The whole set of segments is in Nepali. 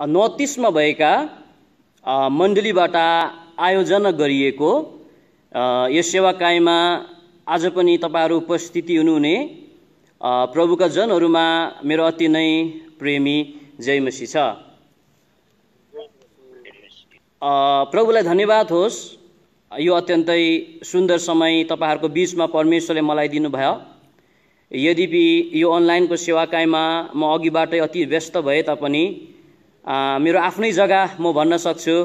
नर्थ इस्टमा भएका मण्डलीबाट आयोजना गरिएको यस सेवा कार्यमा आज पनि तपाईहरु उपस्थिति हुनुहुने प्रभुका जनहरुमा मेरो अति नै प्रेमी जय मसीह छ। प्रभुलाई धन्यवाद होस्, यो अत्यन्तै सुन्दर समय तपाईहरुको बीचमा परमेश्वरले मलाई दिनुभयो। यद्यपि यो अनलाइनको सेवा कार्यमा म अघिबाटै अति व्यस्त भए तापनि मेरो आफ्नै जग्गा म भन्न सक्छु,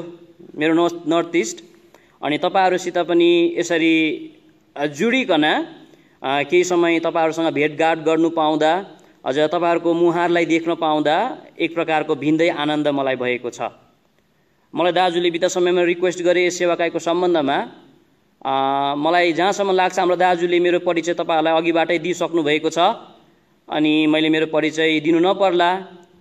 मेरो नर्थ इस्ट, अनि तपाईहरुसित पनि यसरी जुडिकन केही समय तपाईहरुसँग भेटघाट गर्नु पाउँदा, अझ तपाईहरुको मुहारलाई देख्न पाउँदा एक प्रकारको भिन्दै आनन्द मलाई भएको छ। मलाई दाजुले बिता समयमा रिक्वेस्ट गरे यस सेवा कार्यको सम्बन्धमा। मलाई जहाँसम्म लाग्छ हाम्रो दाजुले मेरो परिचय तपाईहरुलाई अघिबाटै दिइसक्नु भएको छ, अनि मैले मेरो परिचय दिनु नपर्ला।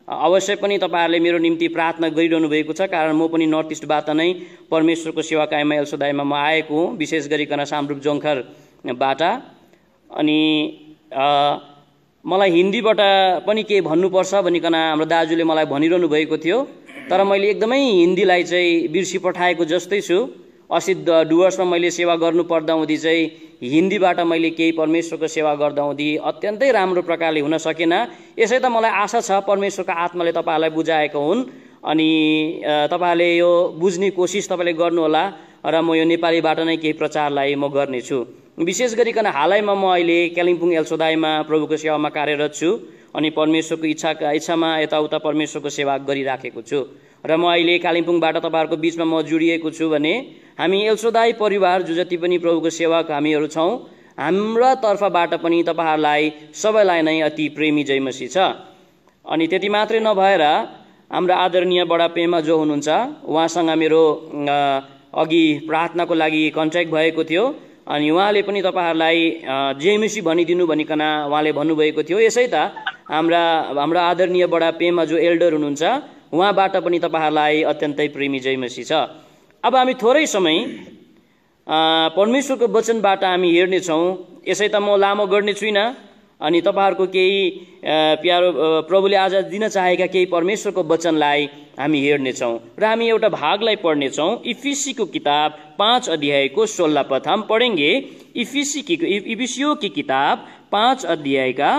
अवश्य पनि तपाईहरुले मेरो निम्ति प्रार्थना गरिरहनु भएको छ, कारण म पनि नर्थ इस्टबाट नै परमेश्वरको सेवा कार्यमा एल्सोदाईमा म आएको हुँ, विशेष गरिकन सामरूप जोङखरबाट। अनि मलाई हिन्दीबाट पनि के भन्नुपर्छ भनिकन हाम्रो दाजुले मलाई भनिरहनु भएको थियो, तर मैले एकदमै हिन्दीलाई चाहिँ बिर्सी पठाएको जस्तै छु। अस्ति डुवर्समा मैले सेवा गर्नु पर्दा हुँदी चाहिँ हिन्दीबाट मैले केही परमेश्वरको सेवा गर्दा हुँदी अत्यन्तै राम्रो प्रकारले हुन सकेन। यसै त मलाई आशा छ परमेश्वरको आत्माले तपाईहरुलाई बुझाएको हुन्, अनि तपाईहरुले यो बुझ्ने कोसिस तपाईले गर्नुहोला, र म यो नेपालीबाट नै केही प्रचारलाई म गर्नेछु। विशेष गरिकन हालैमा म अहिले कालिम्पोङ एल्सोदाईमा प्रभुको सेवामा कार्यरत छु, अनि परमेश्वरको इच्छामा यताउता परमेश्वरको सेवा गरिराखेको छु। र म अहिले कालिम्पोङबाट तपाईहरुको बीचमा म जुडिएको छु भने हामी एल्सोदाई परिवार जो जति पनि प्रभुको सेवक हामीहरू छौं, हाम्रा तर्फबाट पनि तपाईहरुलाई सबैलाई नै अति प्रेमी जय मसीह छ। अनि त्यति मात्रै नभएर हाम्रो आदरणीय बडा पेमा जो हुनुहुन्छ, उहाँसँग मेरो अघि प्रार्थनाको लागि कन्ट्याक्ट भएको थियो, अनि उहाँले पनि तपाईहरुलाई जय मसीह भनिदिनु भनिकन उहाँले भन्नुभएको थियो। यसै त हाम्रो आदरणीय बडा पेमा जो एल्डर हुनुहुन्छ, उहाँबाट पनि तपाईहरुलाई अत्यन्तै प्रेमी जय मसीह छ। अब हामी थोरै समय परमेश्वरको वचनबाट हामी हेर्नेछौँ। यसै त म लामो गर्ने छुइनँ, अनि तपाईहरुको केही प्यारो प्रभुले आज दिन चाहेका केही परमेश्वरको वचनलाई हामी हेर्नेछौँ, र हामी एउटा भागलाई पढ्नेछौँ। इफिसीको किताब 5 अध्यायको 16 पद हम पढेंगे। इफिसियों की किताब 5 अध्यायका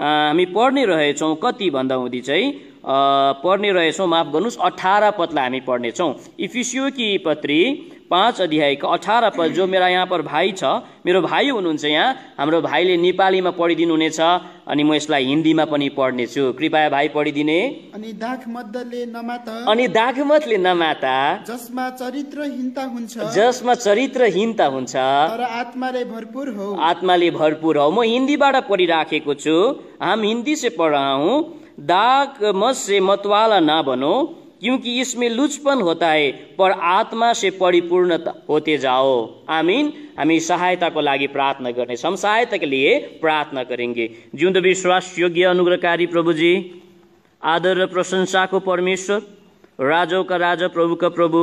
हामी पढ्ने रहेछौँ। कति भन्दा हुँदी चाहिँ पढ्ने रहेछौँ, माफ गर्नुस्, 18 पदलाई हामी पढ्नेछौँ। इफिसियों की पत्री 5 अध्यायका 18 पद। जो मेरा यहाँ पर भाइ छ, मेरो भाइ हुनुहुन्छ यहाँ, हाम्रो भाइले नेपालीमा पढिदिनु हुनेछ, अनि म यसलाई हिन्दीमा पनि पढ्नेछु। कृपया भाइ पढिदिने। अनि दाखमतले नमाता जसमा चरित्रहीनता हुन्छ तर आत्माले भरपूर हो। म हिन्दीबाट पढिराखेको छु। हम हिंदी से पढ़ रहा हूँ। दाग मत से मतवाला ना बनो, क्योंकि इसमें लुचपन होता है, पर आत्मा से परिपूर्ण होते जाओ। आमीन। हामी सहायताको लागि प्रार्थना गर्नेछौँ। हम सहायता के लिए प्रार्थना करेंगे। जिउँदो विश्वास योग्य अनुग्रहकारी प्रभुजी, आदर र प्रशंसाको परमेश्वर, राजौ का राजा, प्रभुका प्रभु,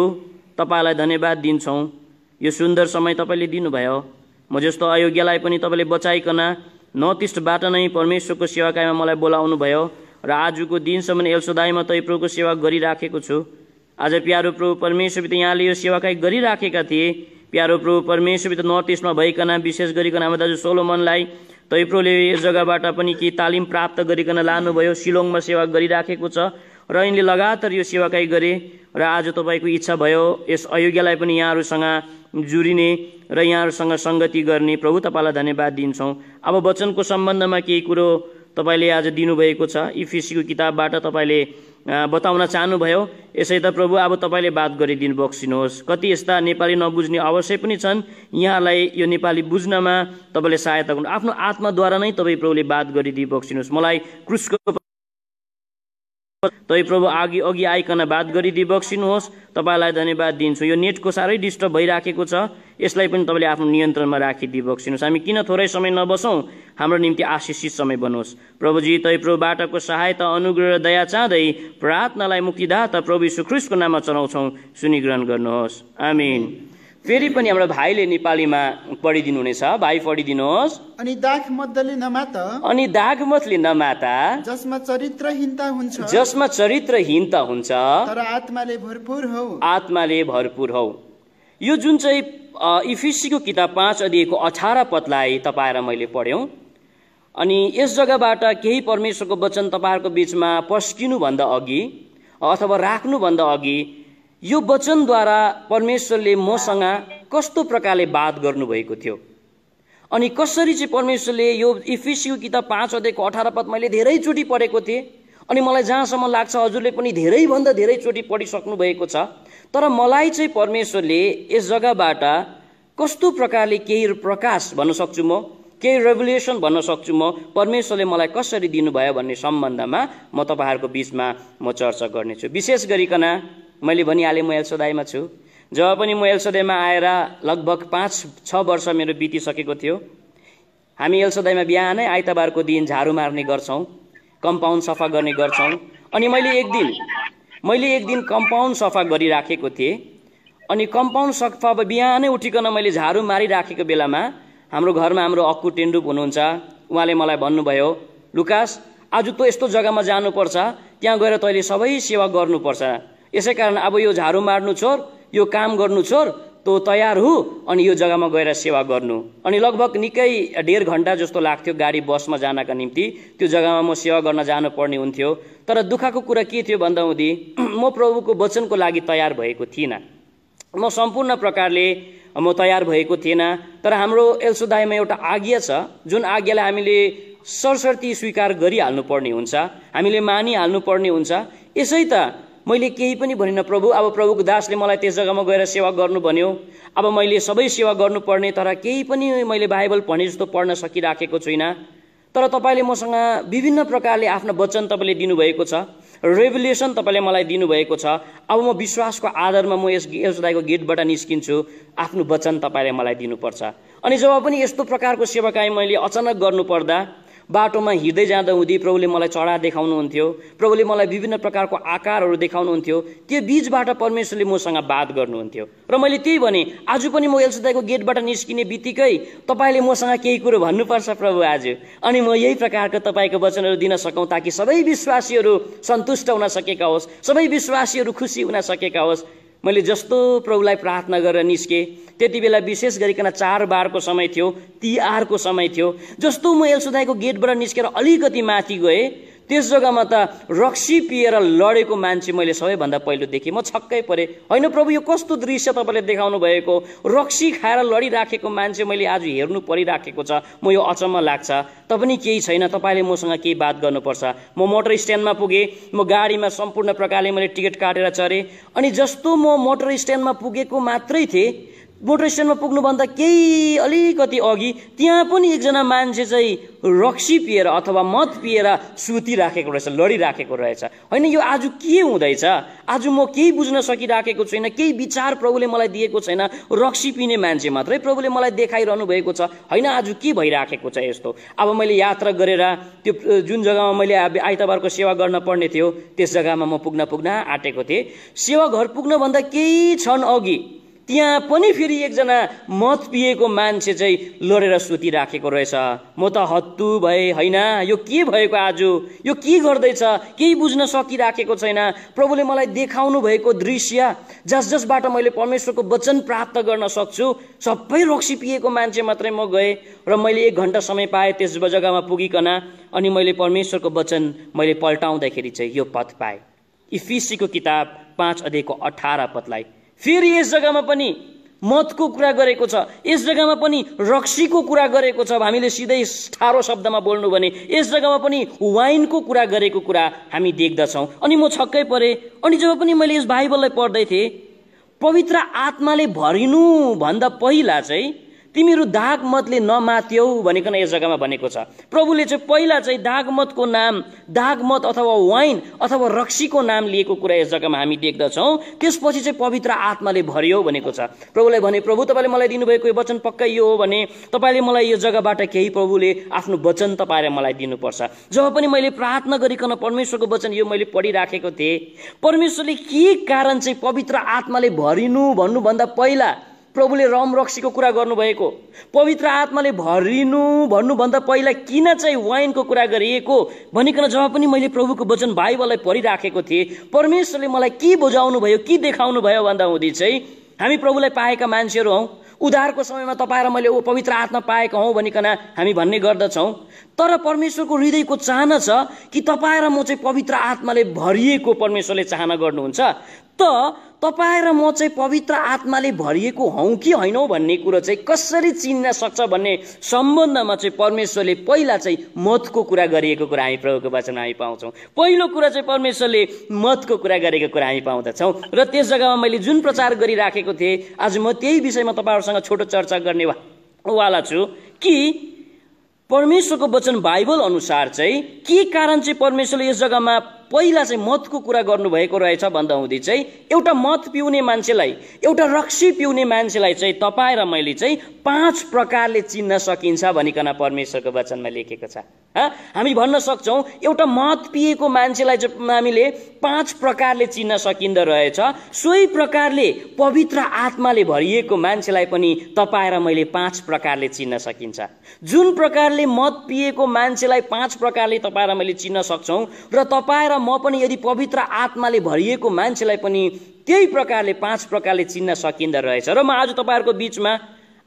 तपाईलाई धन्यवाद दिन्छौँ। यो सुन्दर समय तपाईले दिनुभयो। म जस्तो अयोग्यलाई पनि तपाईले बचाइकन नर्थ इस्टबाट नै परमेश्वरको सेवा कार्यमा मलाई बोलाउनु भयो, र आजको दिनसम्म एल्सोदाईमा तै प्रभुको सेवा गरिराखेको छु। आज प्यारो प्रभु परमेश्वर यहाँले यो सेवा कार्य गरिराखेका थिए। प्यारो प्रभु परमेश्वर नर्थ इस्टमा भइकन विशेष गरिकन हाम्रो दाजु सोलोमनलाई तै प्रभुले यस जग्गाबाट पनि केही तालिम प्राप्त गरिकन लानुभयो, शिलोङमा सेवा गरिराखेको छ, र यिनले लगातार यो सेवा कार्य गरे। र आज तपाईको इच्छा भयो यस अयोग्यलाई पनि यहाँहरूसँग जुरिने र यहाँहरूसँग संगति गर्ने। प्रभु तपाईलाई धन्यवाद दिन्छौँ। अब वचनको सम्बन्धमा केही कुरो तपाईले आज दिनुभएको छ, इफिसीको किताबबाट तपाईले बताउन चाहनुभयो। यसै त प्रभु अब तपाईले बात गरिदिनु बक्सिनुहोस्। कति यस्ता नेपाली नबुझ्ने अवश्य पनि छन्, यहाँलाई यो नेपाली बुझ्नमा तपाईले सहायता गर्नु। आफ्नो आत्माद्वारा नै तपाई प्रभुले बात गरिदिनु बक्सिनुहोस्। मलाई क्रुसको तै प्रभु अघि आइकन बात गरिदिनु बक्सिनुहोस्। तपाईलाई धन्यवाद दिन्छु। यो नेटको साह्रै डिस्टर्ब भइराखेको छ, यसलाई पनि तपाईले आफ्नो नियन्त्रणमा राखिदिनु बक्सिनुहोस्। हामी किन थोरै समय नबसौँ, हाम्रो निम्ति आशिषित समय बनोस्। प्रभुजी तै प्रभुबाटको सहायता, अनुग्रह र दया चाहँदै प्रार्थनालाई मुक्तिदाता प्रभु यीशु ख्रीष्टको नाममा चढाउँछौँ। सुनिग्रहण गर्नुहोस्। आमीन। फेरि पनि हाम्रो भाइले नेपालीमा पढिदिनु हुनेछ। भाइ पढिदिनुहोस्। अनि दाखमतले नमाता, अनि दाखमतले नमाता, जसमा चरित्रहीनता हुन्छ, जसमा चरित्रहीनता हुन्छ, तर आत्माले भरपूर हौ, आत्माले भरपूर हौ। यो जुन चाहिँ इफिसीको किताब 5 अध्यायको 18 पदलाई तपाईँ र मैले पढ्यौं। अनि यस जग्गाबाट केही परमेश्वरको वचन तपाईहरुको बीचमा पस्किनुभन्दा अघि अथवा राख्नुभन्दा अघि यो वचनद्वारा परमेश्वरले मसँग कस्तो प्रकारले बात गर्नुभएको थियो, अनि कसरी चाहिँ परमेश्वरले यो इफिसीको किताब 5 अध्यायको 18 पद मैले धेरैचोटि पढेको थिएँ। अनि मलाई जहाँसम्म लाग्छ हजुरले पनि धेरैभन्दा धेरैचोटि पढिसक्नु भएको छ। तर मलाई चाहिँ परमेश्वरले यस जग्गाबाट कस्तो प्रकारले केही प्रकाश भन्न सक्छु, म केही रेभुलेसन भन्न सक्छु, म परमेश्वरले मलाई कसरी दिनुभयो भन्ने सम्बन्धमा म तपाईहरुको बीचमा म चर्चा गर्नेछु। विशेष गरिकन मैले भनिहालेँ म एल्सदाईमा छु। जब पनि म एल्सदाईमा आएर लगभग 5-6 वर्ष मेरो बितिसकेको थियो। हामी एल्सदाईमा बिहानै आइतबारको दिन झाडु मार्ने गर्छौं, कम्पाउन्ड सफा गर्ने गर्छौं। अनि मैले एक दिन कम्पाउन्ड सफा गरिराखेको थिएँ। अनि कम्पाउन्ड सफा बिहानै उठिकन मैले झाडु मारिराखेको बेलामा हाम्रो घरमा हाम्रो अक्कु टेन्डुप हुनुहुन्छ। उहाँले मलाई भन्नुभयो, लुकास आज तँ यस्तो जग्गामा जानुपर्छ, त्यहाँ गएर तैँले सबै सेवा गर्नुपर्छ। यसैकारण अब यो झाडु मार्नु छोड, यो काम गर्नु छोड, तँ तयार हु अनि यो जग्गामा गएर सेवा गर्नु। अनि लगभग निकै 1.5 घण्टा जस्तो लाग्थ्यो गाडी बसमा जानका निम्ति त्यो जग्गामा म सेवा गर्न जानुपर्ने हुन्थ्यो। तर दुःखको कुरा के थियो भन्दा हुँदी म प्रभुको वचनको लागि तयार भएको थिइनँ। म सम्पूर्ण प्रकारले म तयार भएको थिएन। तर हाम्रो एल्सदाईमा एउटा आज्ञा छ, जुन आज्ञालाई हामीले सरसर्ती स्वीकार गरिहाल्नु पर्ने हुन्छ, हामीले मानिहाल्नु पर्ने हुन्छ। यसै त मैले केही पनि भनिन प्रभु, अब प्रभुको दासले मलाई त्यस जग्गामा गएर सेवा गर्नु भन्यो, अब मैले सबै सेवा गर्नुपर्ने। तर केही पनि मैले बाइबल भने जस्तो पढ्न सकिराखेको छुइनँ। तर तपाईले मसँग विभिन्न प्रकारले आफ्नो वचन तपाईले दिनुभएको छ, रेभुलेसन तपाईले मलाई दिनुभएको छ। अब म विश्वासको आधारमा म यस एल्सदाईको गेटबाट निस्किन्छु, आफ्नो वचन तपाईले मलाई दिनुपर्छ। अनि जब पनि यस्तो प्रकारको सेवाकाई मैले अचानक गर्नु पर्दा बाटोमा हिँड्दै जाँदा हुँदी प्रभुले मलाई चढा देखाउनुहुन्थ्यो, प्रभुले मलाई विभिन्न प्रकारको आकारहरू देखाउनुहुन्थ्यो। त्यो बीचबाट परमेश्वरले मसँग बात गर्नुहुन्थ्यो। र मैले त्यही भने आज पनि म एल्सदाईको गेटबाट निस्किने बित्तिकै तपाईले मसँग केही कुरो भन्नुपर्छ प्रभु आज। अनि म यही प्रकारको तपाईको वचनहरू दिन सकौं ताकि सबै विश्वासीहरू सन्तुष्ट हुन सकेका होस्, सबै विश्वासीहरू खुसी हुन सकेका होस्। मैले जस्तो प्रभुलाई प्रार्थना गरेर निस्के त्यति बेला विशेष गरिकन 4 बारको समय थियो, तिहारको समय थियो। जस्तो म एल्सदाईको गेटबाट निस्केर अलिकति माथि गए त्यस जग्गामा त रक्सी पिएर लडेको मान्छे मैले सबैभन्दा पहिलो देखेँ। म छक्कै परे, होइन प्रभु यो कस्तो दृश्य तपाईले देखाउनु भएको, रक्सी खाएर लडिराखेको मान्छे मैले आज हेर्नु परिराखेको छ। म यो अचम्म लाग्छ। पनि केही छैन, तपाईले मसँग केही बात गर्नुपर्छ। म मोटर स्ट्यान्डमा पुगे, म गाडीमा सम्पूर्ण प्रकारले मैले टिकट काटेर चढे। अनि जस्तो म मोटर स्ट्यान्डमा पुगेको मात्रै थिए, मोटर स्ट्यान्डमा पुग्नुभन्दा केही अलिकति अघि त्यहाँ पनि एकजना मान्छे चाहिँ रक्सी पिएर अथवा मद पिएर सुतिराखेको रहेछ, लडिराखेको रहेछ। होइन यो आज के हुँदैछ? आज म केही बुझ्न सकिराखेको छैन, केही विचार प्रभुले मलाई दिएको छैन। रक्सी पिने मान्छे मात्रै प्रभुले मलाई देखाइरहनु भएको छ। होइन आज के भइराखेको छ यस्तो? अब मैले यात्रा गरेर त्यो जुन जग्गामा मैले आइतबारको सेवा गर्न पर्ने थियो त्यस जग्गामा म पुग्न आँटेको थिएँ। सेवा घर पुग्नभन्दा केही क्षण अघि त्यहाँ पनि फेरि एकजना मद पिएको मान्छे चाहिँ लडेर सुतिराखेको रहेछ। म त हत्तु भए, होइन यो के भएको आज, यो के गर्दैछ केही बुझ्न सकिराखेको छैन। प्रभुले मलाई देखाउनु भएको दृश्य जसबाट मैले परमेश्वरको वचन प्राप्त गर्न सक्छु सबै रक्सी पिएको मान्छे मात्रै म गए। र मैले 1 घण्टा समय पाएँ त्यस जग्गामा पुगिकन। अनि मैले परमेश्वरको वचन मैले पल्टाउँदाखेरि चाहिँ यो पद पाएँ, इफिसीको किताब 5 अध्यायको 18 पदलाई। फेरि यस जग्गामा पनि मदको कुरा गरेको छ, यस जग्गामा पनि रक्सीको कुरा गरेको छ। हामीले सिधै ठाडो शब्दमा बोल्नु भने यस जग्गामा पनि वाइनको कुरा गरेको कुरा हामी देख्दछौँ। अनि म छक्कै परे। अनि जब पनि मैले यस बाइबललाई पढ्दै थिएँ, पवित्र आत्माले भरिनु भन्दा पहिला चाहिँ तिमीहरू दागमतले नमात्यौ भनिकन यस जग्गामा भनेको छ। प्रभुले चाहिँ पहिला चाहिँ दागमतको नाम, दागमत अथवा वाइन अथवा रक्सीको नाम लिएको कुरा यस जग्गामा हामी देख्दछौँ। त्यसपछि चाहिँ पवित्र आत्माले भरियो भनेको छ। प्रभुलाई भने, प्रभु तपाईँले मलाई दिनुभएको यो वचन पक्कै यो हो भने तपाईँले मलाई यो जग्गाबाट केही प्रभुले आफ्नो वचन तपाईँले मलाई दिनुपर्छ। जब पनि मैले प्रार्थना गरिकन परमेश्वरको वचन यो मैले पढिराखेको थिएँ, परमेश्वरले के कारण चाहिँ पवित्र आत्माले भरिनु भन्नुभन्दा पहिला प्रभुले रम रक्सीको कुरा गर्नुभएको, पवित्र आत्माले भरिनु भन्नुभन्दा पहिला किन चाहिँ वाइनको कुरा गरिएको भनिकन जब पनि मैले प्रभुको वचन बाइबललाई पढिराखेको थिएँ, परमेश्वरले मलाई के बुझाउनु भयो, के देखाउनु भयो भन्दा हुँदै चाहिँ हामी प्रभुलाई पाएका मान्छेहरू हौँ। उद्धारको समयमा तपाईँ र मैले पवित्र आत्मा पाएका हौँ भनिकन हामी भन्ने गर्दछौँ। तर परमेश्वरको हृदयको चाहना छ कि तपाईँ र म चाहिँ पवित्र आत्माले भरिएको परमेश्वरले चाहना गर्नुहुन्छ। त तपाईँ र म चाहिँ पवित्र आत्माले भरिएको हौँ कि होइनौँ भन्ने कुरो चाहिँ कसरी चिन्न सक्छ भन्ने सम्बन्धमा चाहिँ परमेश्वरले पहिला चाहिँ मतको कुरा गरिएको कुरा हामी प्रभुको वचनमा हामी पाउँछौँ। पहिलो कुरा चाहिँ परमेश्वरले मतको कुरा गरेको कुरा हामी पाउँदछौँ। र त्यस जग्गामा मैले जुन प्रचार गरिराखेको थिएँ, आज म त्यही विषयमा तपाईँहरूसँग छोटो चर्चा गर्ने वाला छु कि परमेश्वरको वचन बाइबल अनुसार चाहिँ के कारण चाहिँ परमेश्वरले यस जग्गामा पहिला चाहिँ मतको कुरा गर्नुभएको रहेछ भन्दा हुँदै चाहिँ एउटा मत पिउने मान्छेलाई, एउटा रक्सी पिउने मान्छेलाई चाहिँ तपाईँ र मैले चाहिँ 5 प्रकारले चिन्न सकिन्छ भनिकन परमेश्वरको वचनमा लेखेको छ। हामी भन्न सक्छौँ एउटा मत पिएको मान्छेलाई चाहिँ हामीले 5 प्रकारले चिन्न सकिँदो रहेछ। सोही प्रकारले पवित्र आत्माले भरिएको मान्छेलाई पनि तपाईँ र मैले 5 प्रकारले चिन्न सकिन्छ। जुन प्रकारले मत पिएको मान्छेलाई 5 प्रकारले तपाईँ र मैले चिन्न सक्छौँ र तपाईँ र म पनि यदि पवित्र आत्माले भरिएको मान्छेलाई पनि त्यही प्रकारले 5 प्रकारले चिन्न सकिँदो रहेछ। र म आज तपाईँहरूको बिचमा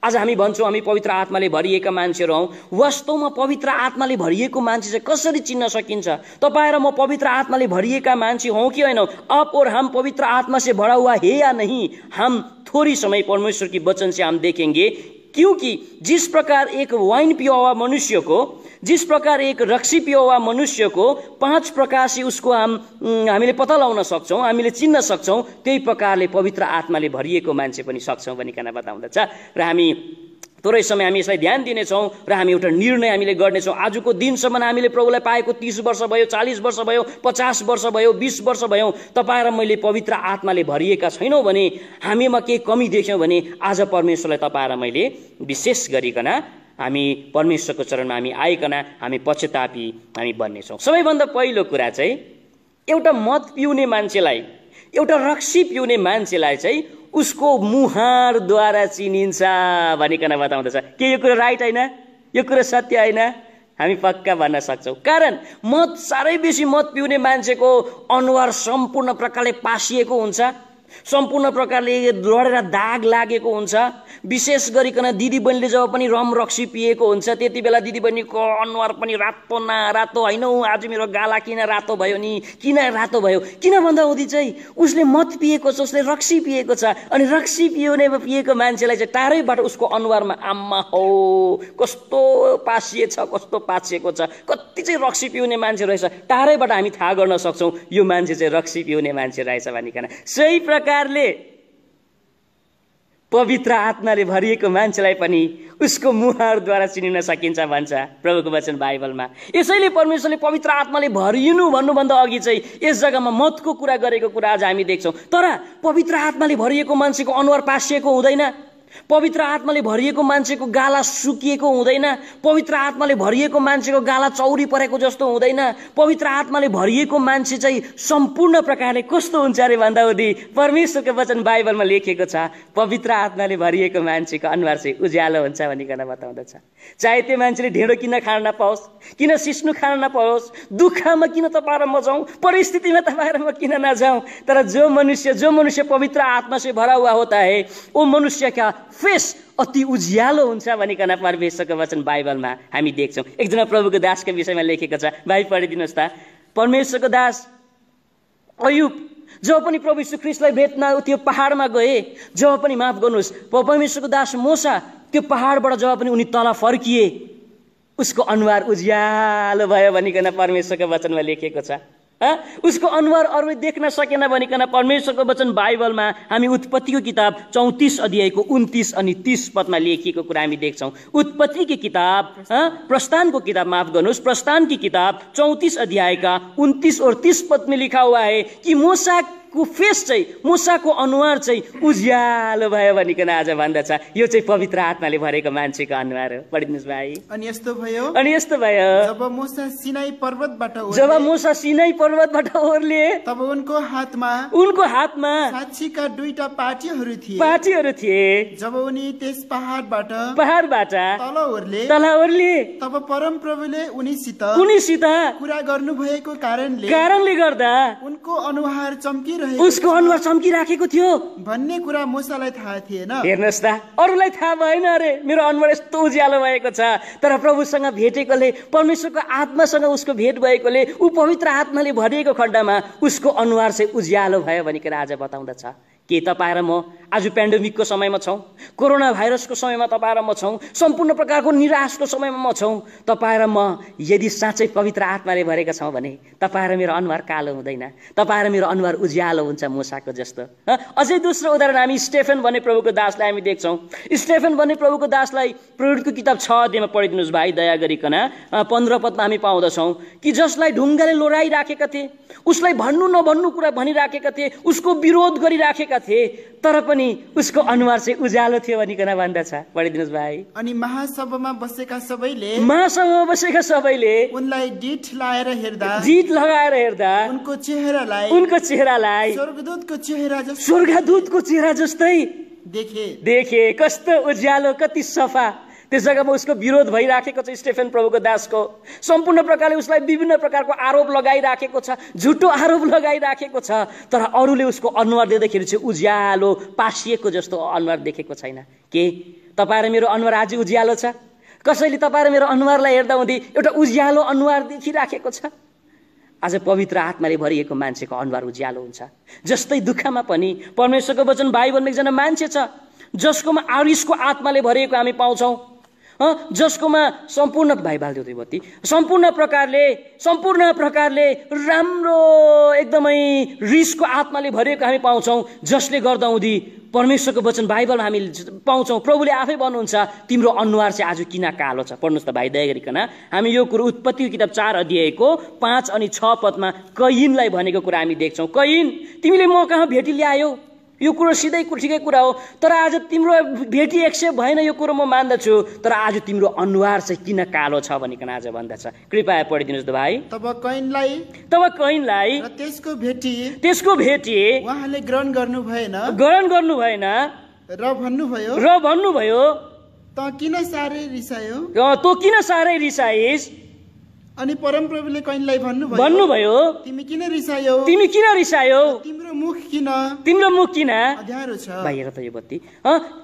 आज हामी भन्छौँ हामी पवित्र आत्माले भरिएका मान्छेहरू हौँ। वास्तवमा पवित्र आत्माले भरिएको मान्छे चाहिँ कसरी चिन्न सकिन्छ? तपाईँ र म पवित्र आत्माले भरिएका मान्छे हौँ कि होइनौँ? अब और हम पवित्र आत्मा से भरा हुआ है या नहीं, हम थोड़ी समय परमेश्वर की वचन से हम देखेंगे। क्योंकि जिस प्रकार एक वाइन पिया हुआ मनुष्य को, जिस प्रकार एक रक्सी पिया हुआ मनुष्य को 5 प्रकार से उसको हामीले पत्ता लगाउन सक्छौँ, हामीले चिन्न सक्छौँ, त्यही प्रकारले पवित्र आत्माले भरिएको मान्छे पनि सक्छौँ भनिकन बताउँदछ। र हामी थोरै समय हामी यसलाई ध्यान दिनेछौँ र हामी एउटा निर्णय हामीले गर्नेछौँ। आजको दिनसम्म हामीले प्रभुलाई पाएको 30 वर्ष भयो, 40 वर्ष भयो, 50 वर्ष भयो, 20 वर्ष भयो, तपाईँ र मैले पवित्र आत्माले भरिएका छैनौँ भने, हामीमा केही कमी देख्यौँ भने आज परमेश्वरलाई तपाईँ र मैले विशेष गरिकन हामी परमेश्वरको चरणमा हामी आइकन हामी पश्चातापी हामी बन्नेछौँ। सबैभन्दा पहिलो कुरा चाहिँ एउटा मद पिउने मान्छेलाई, एउटा रक्सी पिउने मान्छेलाई चाहिँ उसको मुहारद्वारा चिनिन्छ भनिकन बताउँदछ। के यो कुरो राइट होइन? यो कुरो सत्य होइन? हामी पक्का भन्न सक्छौँ। कारण मद साह्रै बेसी मद पिउने मान्छेको अनुहार सम्पूर्ण प्रकारले पासिएको हुन्छ, सम्पूर्ण प्रकारले लडेर दाग लागेको हुन्छ। विशेष गरिकन दिदीबहिनीले जब पनि रम रक्सी पिएको हुन्छ त्यति बेला दिदीबहिनीको अनुहार पनि रातो न रातो, होइन आज मेरो गाला किन रातो भयो नि, किन रातो भयो? किन भन्दा हुँदी चाहिँ उसले मद पिएको छ, उसले रक्सी पिएको छ। अनि रक्सी पिएको मान्छेलाई चाहिँ टाढैबाट उसको अनुहारमा आम्मा हो कस्तो पासिएको छ, कस्तो पासिएको छ, कति चाहिँ रक्सी पिउने मान्छे रहेछ, टाढैबाट हामी थाहा गर्न सक्छौँ यो मान्छे चाहिँ रक्सी पिउने मान्छे रहेछ भनिकन। सही प्रकारले पवित्र आत्माले भरिएको मान्छेलाई पनि उसको मुहारद्वारा चिनिन सकिन्छ भन्छ प्रभुको वचन बाइबलमा। यसैले परमेश्वरले पवित्र आत्माले भरिनु भन्नुभन्दा अघि चाहिँ यस जग्गामा मतको कुरा गरेको कुरा आज हामी देख्छौँ। तर पवित्र आत्माले भरिएको मान्छेको अनुहार पासिएको हुँदैन, पवित्र आत्माले भरिएको मान्छेको गाला सुकिएको हुँदैन, पवित्र आत्माले भरिएको मान्छेको गाला चौरी परेको जस्तो हुँदैन। पवित्र आत्माले भरिएको मान्छे चाहिँ सम्पूर्ण प्रकारले कस्तो हुन्छ अरे भन्दा हुँदी परमेश्वरको वचन बाइबलमा लेखेको छ पवित्र आत्माले भरिएको मान्छेको अनुहार चाहिँ उज्यालो हुन्छ भनिकन बताउँदछ। चाहे त्यो मान्छेले ढेँडो किन खान नपाओस्, किन सिस्नु खान नपाओस्, दुःखमा किन तपाईँ र म जाउँ, परिस्थितिमा तपाईँ र म किन नजाउँ, तर जो मनुष्य पवित्र आत्मा से भरा हुआ होता है वो मनुष्य का फेस अति उज्यालो हुन्छ भनिकन परमेश्वरको वचन बाइबलमा हामी देख्छौँ। एकजना प्रभुको दासको विषयमा लेखेको छ, भाइ पढिदिनुहोस् त। परमेश्वरको दास अयुब जब पनि प्रभु यीशु ख्रीष्टलाई भेट्न त्यो पहाडमा गए, जब पनि माफ गर्नुहोस् परमेश्वरको दास मोसा त्यो पहाडबाट जब पनि उनी तल फर्किए उसको अनुहार उज्यालो भयो भनिकन परमेश्वरको वचनमा लेखेको छ। उसको अनुहार अरूले देख्न सकेन भनिकन परमेश्वरको वचन बाइबलमा हामी उत्पत्तिको किताब 34 अध्यायको 29 अनि 30 पदमा लेखिएको कुरा हामी देख्छौँ। उत्पत्ति की किताब प्रस्थानको किताब माफ गर्नुहोस्, प्रस्थान की किताब 34 अध्याय का 29 और 30 पद में लिखा हुआ है कि मूसा को फेस चाहिँ, मूसाको अनुहार चाहिँ उज्यालो भयो भनिकन आज भन्दछ यो चाहिँ पवित्र आत्माले भरेको मान्छेको अनुहार हो। पढिदिनुहोस् भाइ। अनि यस्तो भयो जब मूसा सिनाई पर्वतबाट ओर्ले तब उनको हातमा साक्षीका दुईटा पाटीहरू थिए। जब उनी त्यस पहाडबाट तल ओर्ले तब परमप्रभुले उनीसित कुरा गर्नु भएको कारणले गर्दा उनको अनुहार चम्किराखेको थियो भन्ने कुरा मूसालाई थाहा थिएन। हेर्नुहोस् त, अरूलाई थाहा भएन अरे मेरो अनुहार यस्तो उज्यालो भएको छ, तर प्रभुसँग भेटेकोले, परमेश्वरको आत्मासँग उसको भेट भएकोले, ऊ पवित्र आत्माले भरिएको खण्डमा उसको अनुहार चाहिँ उज्यालो भयो भनिकन आज बताउँदछ। के तपाईँ र म आज पेन्डेमिकको समयमा छौँ, कोरोना भाइरसको समयमा तपाईँ र म छौँ, सम्पूर्ण प्रकारको निराशको समयमा म छौँ। तपाईँ र म यदि साँच्चै पवित्र आत्माले भरेका छौँ भने तपाईँ र मेरो अनुहार कालो हुँदैन, तपाईँ र मेरो अनुहार उज्यालो हुन्छ मूसाको जस्तो। अझै दोस्रो उदाहरण हामी स्टेफन भन्ने प्रभुको दासलाई हामी देख्छौँ। स्टेफन भन्ने प्रभुको दासलाई प्रेरितको किताब 6 अध्यायमा पढिदिनुहोस् भाइ दया गरिकन। 15 पदमा हामी पाउँदछौँ कि जसलाई ढुङ्गाले लोराइराखेका थिए, उसलाई भन्नु नभन्नु कुरा भनिराखेका थिए, उसको विरोध गरिराखेका थिए, तर पनि उसको अनुहार चाहिँ उज्यालो थियो भनिकन भन्दछ। पढिदिनुहोस् भाइ। अनि महासभामा बसेका सबैले उनलाई डिठ लगाएर हेर्दा उनको चेहरालाई स्वर्गदूतको चेहरा जस्तै देखे। कस्तो उज्यालो, कति सफा। त्यस जग्गामा उसको विरोध भइराखेको छ स्टेफन प्रभुको दासको। सम्पूर्ण प्रकारले उसलाई विभिन्न प्रकारको आरोप लगाइराखेको छ, झुटो आरोप लगाइराखेको छ, तर अरूले उसको अनुहार देख्दाखेरि चाहिँ उज्यालो पासिएको जस्तो अनुहार देखेको छैन। के तपाईँ र मेरो अनुहार आज उज्यालो छ? कसैले तपाईँ र मेरो अनुहारलाई हेर्दा हुँदै एउटा उज्यालो अनुहार देखिराखेको छ? आज पवित्र आत्माले भरिएको मान्छेको अनुहार उज्यालो हुन्छ। जस्तै दुःखमा पनि परमेश्वरको वचन बाइबलमा एकजना मान्छे छ जसकोमा आरिसको आत्माले भरिएको हामी पाउँछौँ, जसकोमा सम्पूर्ण प्रकारले राम्रो एकदमै रिसको आत्माले भरिएको हामी पाउँछौँ, जसले गर्दा हुँदी परमेश्वरको वचन बाइबलमा हामी पाउँछौँ। प्रभुले आफै भन्नुहुन्छ तिम्रो अनुहार चाहिँ आज किन कालो छ? पढ्नुहोस् त भाइ दया गरिकन। हामी यो कुरो उत्पत्तिको किताब 4 अध्यायको 5 अनि 6 पदमा कैनलाई भनेको कुरा हामी देख्छौँ। कैन, तिमीले म कहाँ भेटी ल्यायौ? यो कुरो सिधै ठिकै कुरा हो, तर आज तिम्रो भेटी एक्सेप्ट भएन, यो कुरो म मान्दछु, तर आज तिम्रो अनुहार चाहिँ किन कालो छ भनिकन आज भन्दछ। कृपया पढिदिनुहोस् त भाइ। तब कैनलाई र त्यसको भेटी उहाँले ग्रहण गर्नु भएन र भन्नुभयो त किन साह्रै रिसाइस? अनि परमप्रभुले कैनलाई भन्नुभयो तिमी किन रिसायौ? तिम्रो मुख किन अँध्यारो छ? भाइ हेर त यो बत्ती,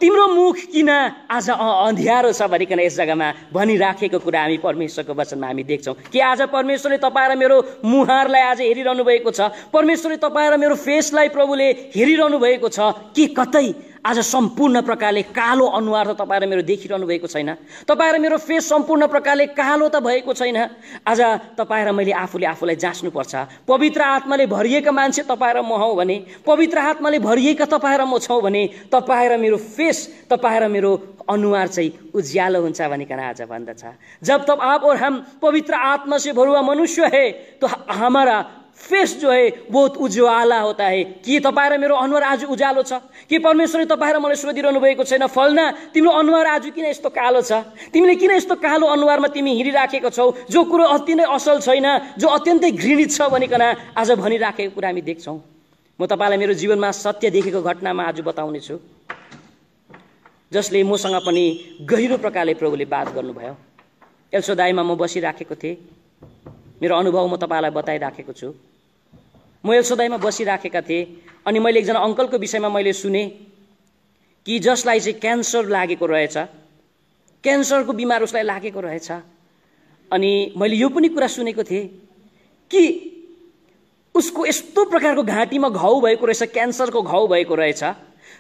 तिम्रो मुख किन आज अँध्यारो छ भनिकन यस जग्गामा भनिराखेको कुरा हामी परमेश्वरको वचनमा हामी देख्छौँ। कि आज परमेश्वरले तपाईँ र मेरो मुहारलाई आज हेरिरहनु भएको छ, परमेश्वरले तपाईँ र मेरो फेसलाई प्रभुले हेरिरहनु भएको छ। कि कतै आज सम्पूर्ण प्रकारले कालो अनुहार त तपाईँ र मेरो देखिरहनु भएको छैन? तपाईँ र मेरो फेस सम्पूर्ण प्रकारले कालो त भएको छैन? आज तपाईँ र मैले आफूलाई जाँच्नुपर्छ। पवित्र आत्माले भरिएका मान्छे तपाईँ र म हौँ भने, पवित्र आत्माले भरिएका तपाईँ र म छौँ भने तपाईँ र मेरो फेस, तपाईँ र मेरो अनुहार चाहिँ उज्यालो हुन्छ भनिकन आज भन्दछ। जब तब आप और हम पवित्र आत्मा से भरुआ मनुष्य है तो हमारा फेस जो है बहुत उज्वाला होता है। कि तपाईँ र मेरो अनुहार आज उज्यालो छ? कि परमेश्वरले तपाईँ र मलाई सोधिरहनु भएको छैन फलना तिम्रो अनुहार आज किन यस्तो कालो छ? तिमीले किन यस्तो कालो अनुहारमा तिमी हिँडिराखेको छौ? जो कुरो अति नै असल छैन, जो अत्यन्तै घृणित छ भनिकन आज भनिराखेको कुरा हामी देख्छौँ। म तपाईँलाई मेरो जीवनमा सत्य देखेको घटनामा आज बताउने छु, जसले मसँग पनि गहिरो प्रकारले प्रभुले बात गर्नुभयो। एल्सोदाईमा म बसिराखेको थिएँ, मेरो अनुभव म तपाईँलाई बताइराखेको छु। म एल्सोदाईमा बसिराखेका थिएँ अनि मैले एकजना अङ्कलको विषयमा मैले सुने कि जसलाई चाहिँ क्यान्सर लागेको रहेछ, क्यान्सरको बिमार उसलाई लागेको रहेछ। अनि मैले यो पनि कुरा सुनेको थिएँ कि उसको यस्तो प्रकारको घाँटीमा घाउ भएको रहेछ, क्यान्सरको घाउ भएको रहेछ,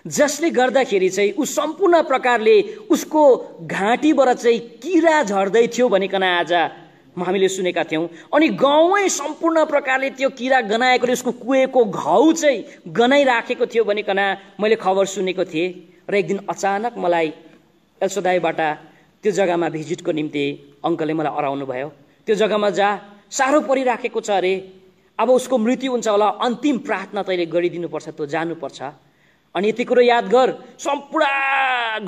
जसले गर्दाखेरि चाहिँ ऊ सम्पूर्ण प्रकारले उसको घाँटीबाट चाहिँ किरा झर्दै थियो भनिकन आज हामीले सुनेका थियौँ। अनि गाउँमै सम्पूर्ण प्रकारले त्यो किरा गनाएकोले उसको कुहेको घाउ चाहिँ गनाइराखेको थियो भनिकन मैले खबर सुनेको थिएँ। र एक दिन अचानक मलाई एल्सोदाईबाट त्यो जग्गामा भिजिटको निम्ति अङ्कलले मलाई अराउनु भयो। त्यो जग्गामा जा, साह्रो परिराखेको छ अरे, अब उसको मृत्यु हुन्छ होला, अन्तिम प्रार्थना तैँले गरिदिनुपर्छ, तँ जानुपर्छ। अनि यति कुरो याद गर, सम्पूर्ण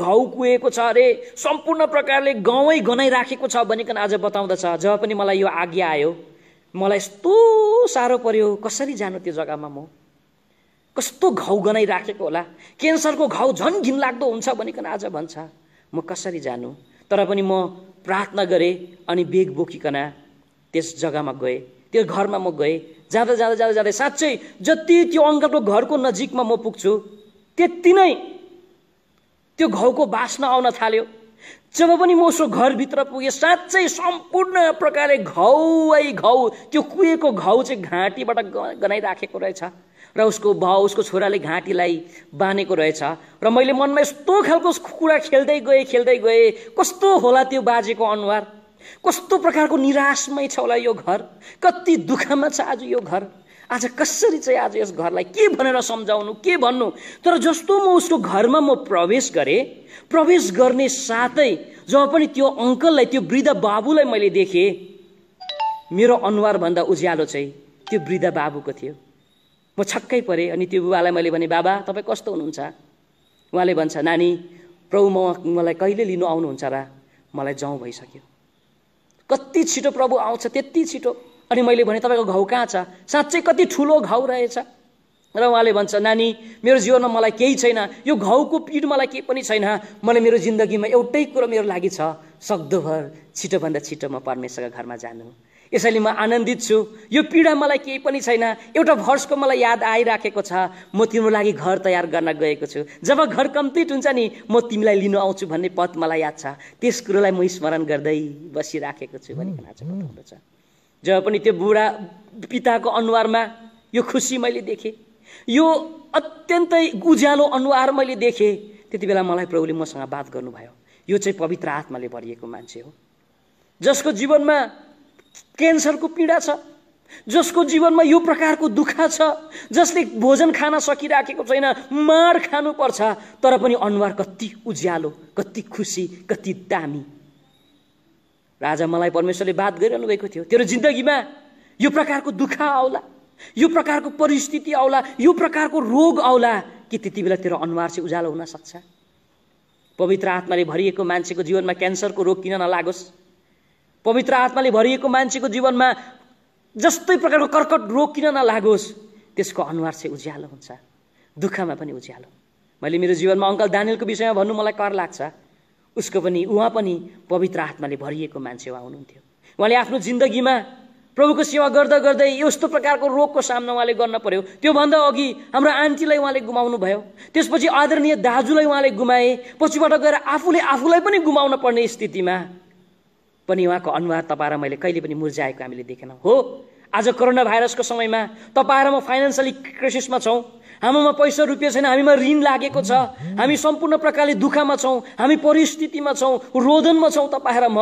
घाउ कुहेको छ अरे, सम्पूर्ण प्रकारले गाउँै गनाइराखेको छ भनिकन आज बताउँदछ। जब पनि मलाई यो आज्ञा आयो, मलाई यस्तो साह्रो पर्यो, कसरी जानु त्यो जग्गामा, म कस्तो घाउ गनाइराखेको होला, क्यान्सरको घाउ झन् घिनलाग्दो हुन्छ भनिकन आज भन्छ, म कसरी जानु। तर पनि म प्रार्थना गरेँ अनि बेग बोकिकन त्यस जग्गामा गएँ, त्यो घरमा म गएँ। जाँदा जाँदा जाँदा जाँदै साँच्चै जति त्यो अङ्कलको घरको नजिकमा म पुग्छु त्यति नै त्यो घाउको बास्ना आउन थाल्यो। जब पनि म उसको घरभित्र पुगेँ, साँच्चै सम्पूर्ण प्रकारले घाउै घाउ, त्यो कुहेको घाउ चाहिँ घाँटीबाट गनाइराखेको रहेछ र उसको छोराले घाँटीलाई बाँधेको रहेछ। र मैले मनमा यस्तो खालको कुरा खेल्दै गएँ, कस्तो होला त्यो बाजेको अनुहार, कस्तो प्रकारको निराशमै छ होला यो घर, कति दुःखमा छ आज यो घर, आज कसरी चाहिँ आज यस घरलाई के भनेर सम्झाउनु, के भन्नु। तर जस्तो म उसको घरमा म प्रवेश गरेँ, प्रवेश गर्ने साथै जब पनि त्यो अङ्कललाई, त्यो वृद्ध बाबुलाई मैले देखेँ, मेरो अनुहारभन्दा उज्यालो चाहिँ त्यो वृद्ध बाबुको थियो। म छक्कै परेँ। अनि त्यो बुबालाई मैले भने, बाबा तपाईँ कस्तो हुनुहुन्छ? उहाँले भन्छ, नानी प्रभु मलाई कहिले लिनु आउनुहुन्छ र? मलाई जाउँ भइसक्यो, कति छिटो प्रभु आउँछ, त्यति छिटो। अनि मैले भने, तपाईँको घाउ कहाँ छ? साँच्चै कति ठुलो घाउ रहेछ। र उहाँले भन्छ, नानी मेरो जीवनमा मलाई केही छैन, यो घाउको पीड मलाई केही पनि छैन, मलाई मेरो जिन्दगीमा एउटै कुरो मेरो लागि छ, सक्दोभर छिटोभन्दा छिटो म परमेश्वरको घरमा जानु। यसैले म आनन्दित छु, यो पीडा मलाई केही पनि छैन। एउटा भर्सको मलाई याद आइराखेको छ, म तिम्रो लागि घर तयार गर्न गएको छु, जब घर कम्प्लिट हुन्छ नि म तिमीलाई लिनु आउँछु भन्ने पद मलाई याद छ, त्यस कुरोलाई म स्मरण गर्दै बसिराखेको छु भनिकन आज बताउँदछ। जब पनि त्यो बुढा पिताको अनुहारमा यो खुसी मैले देखेँ, यो अत्यन्तै उज्यालो अनुहार मैले देखेँ, त्यति बेला मलाई प्रभुले मसँग बात गर्नुभयो। यो चाहिँ पवित्र आत्माले भरिएको मान्छे हो, जसको जीवनमा क्यान्सरको पीडा छ, जसको जीवनमा यो प्रकारको दुःख छ, जसले भोजन खान सकिराखेको छैन, मार खानुपर्छ, तर पनि अनुहार कति उज्यालो, कति खुसी, कति दामी। राजा मलाई परमेश्वरले बात गरिरहनु भएको थियो, तेरो जिन्दगीमा यो प्रकारको दुःख आउला, यो प्रकारको परिस्थिति आउला, यो प्रकारको रोग आउला कि त्यति बेला तेरो अनुहार चाहिँ उज्यालो हुन सक्छ। पवित्र आत्माले भरिएको मान्छेको जीवनमा क्यान्सरको रोग किन नलागोस्? पवित्र आत्माले भरिएको मान्छेको जीवनमा जस्तै प्रकारको कर्कट रोग किन नलागोस्? त्यसको अनुहार चाहिँ उज्यालो हुन्छ, दुःखमा पनि उज्यालो। मैले मेरो जीवनमा अङ्कल दानियलको विषयमा भन्नु मलाई कर लाग्छ। उहाँ पनि पवित्र आत्माले भरिएको मान्छे हुनुहुन्थ्यो। उहाँले आफ्नो जिन्दगीमा प्रभुको सेवा गर्दा गर्दै यस्तो प्रकारको रोगको सामना उहाँले गर्न पर्यो। त्योभन्दा अघि हाम्रो आन्टीलाई उहाँले गुमाउनु भयो, त्यसपछि आदरणीय दाजुलाई उहाँले गुमाए, पछिबाट गएर आफूलाई पनि गुमाउन पर्ने स्थितिमा पनि उहाँको अनुहार तपाईँ र मैले कहिले पनि मुर्झाएको हामीले देखेनौँ। हो, आज कोरोना भाइरसको समयमा तपाईँ र म फाइनेन्सियली क्राइसिसमा छौँ, हाम्रोमा पैसा रुपियाँ छैन, हामीमा ऋण लागेको छ, हामी सम्पूर्ण प्रकारले दुःखमा छौँ, हामी परिस्थितिमा छौँ, रोदनमा छौँ तपाईँ र म।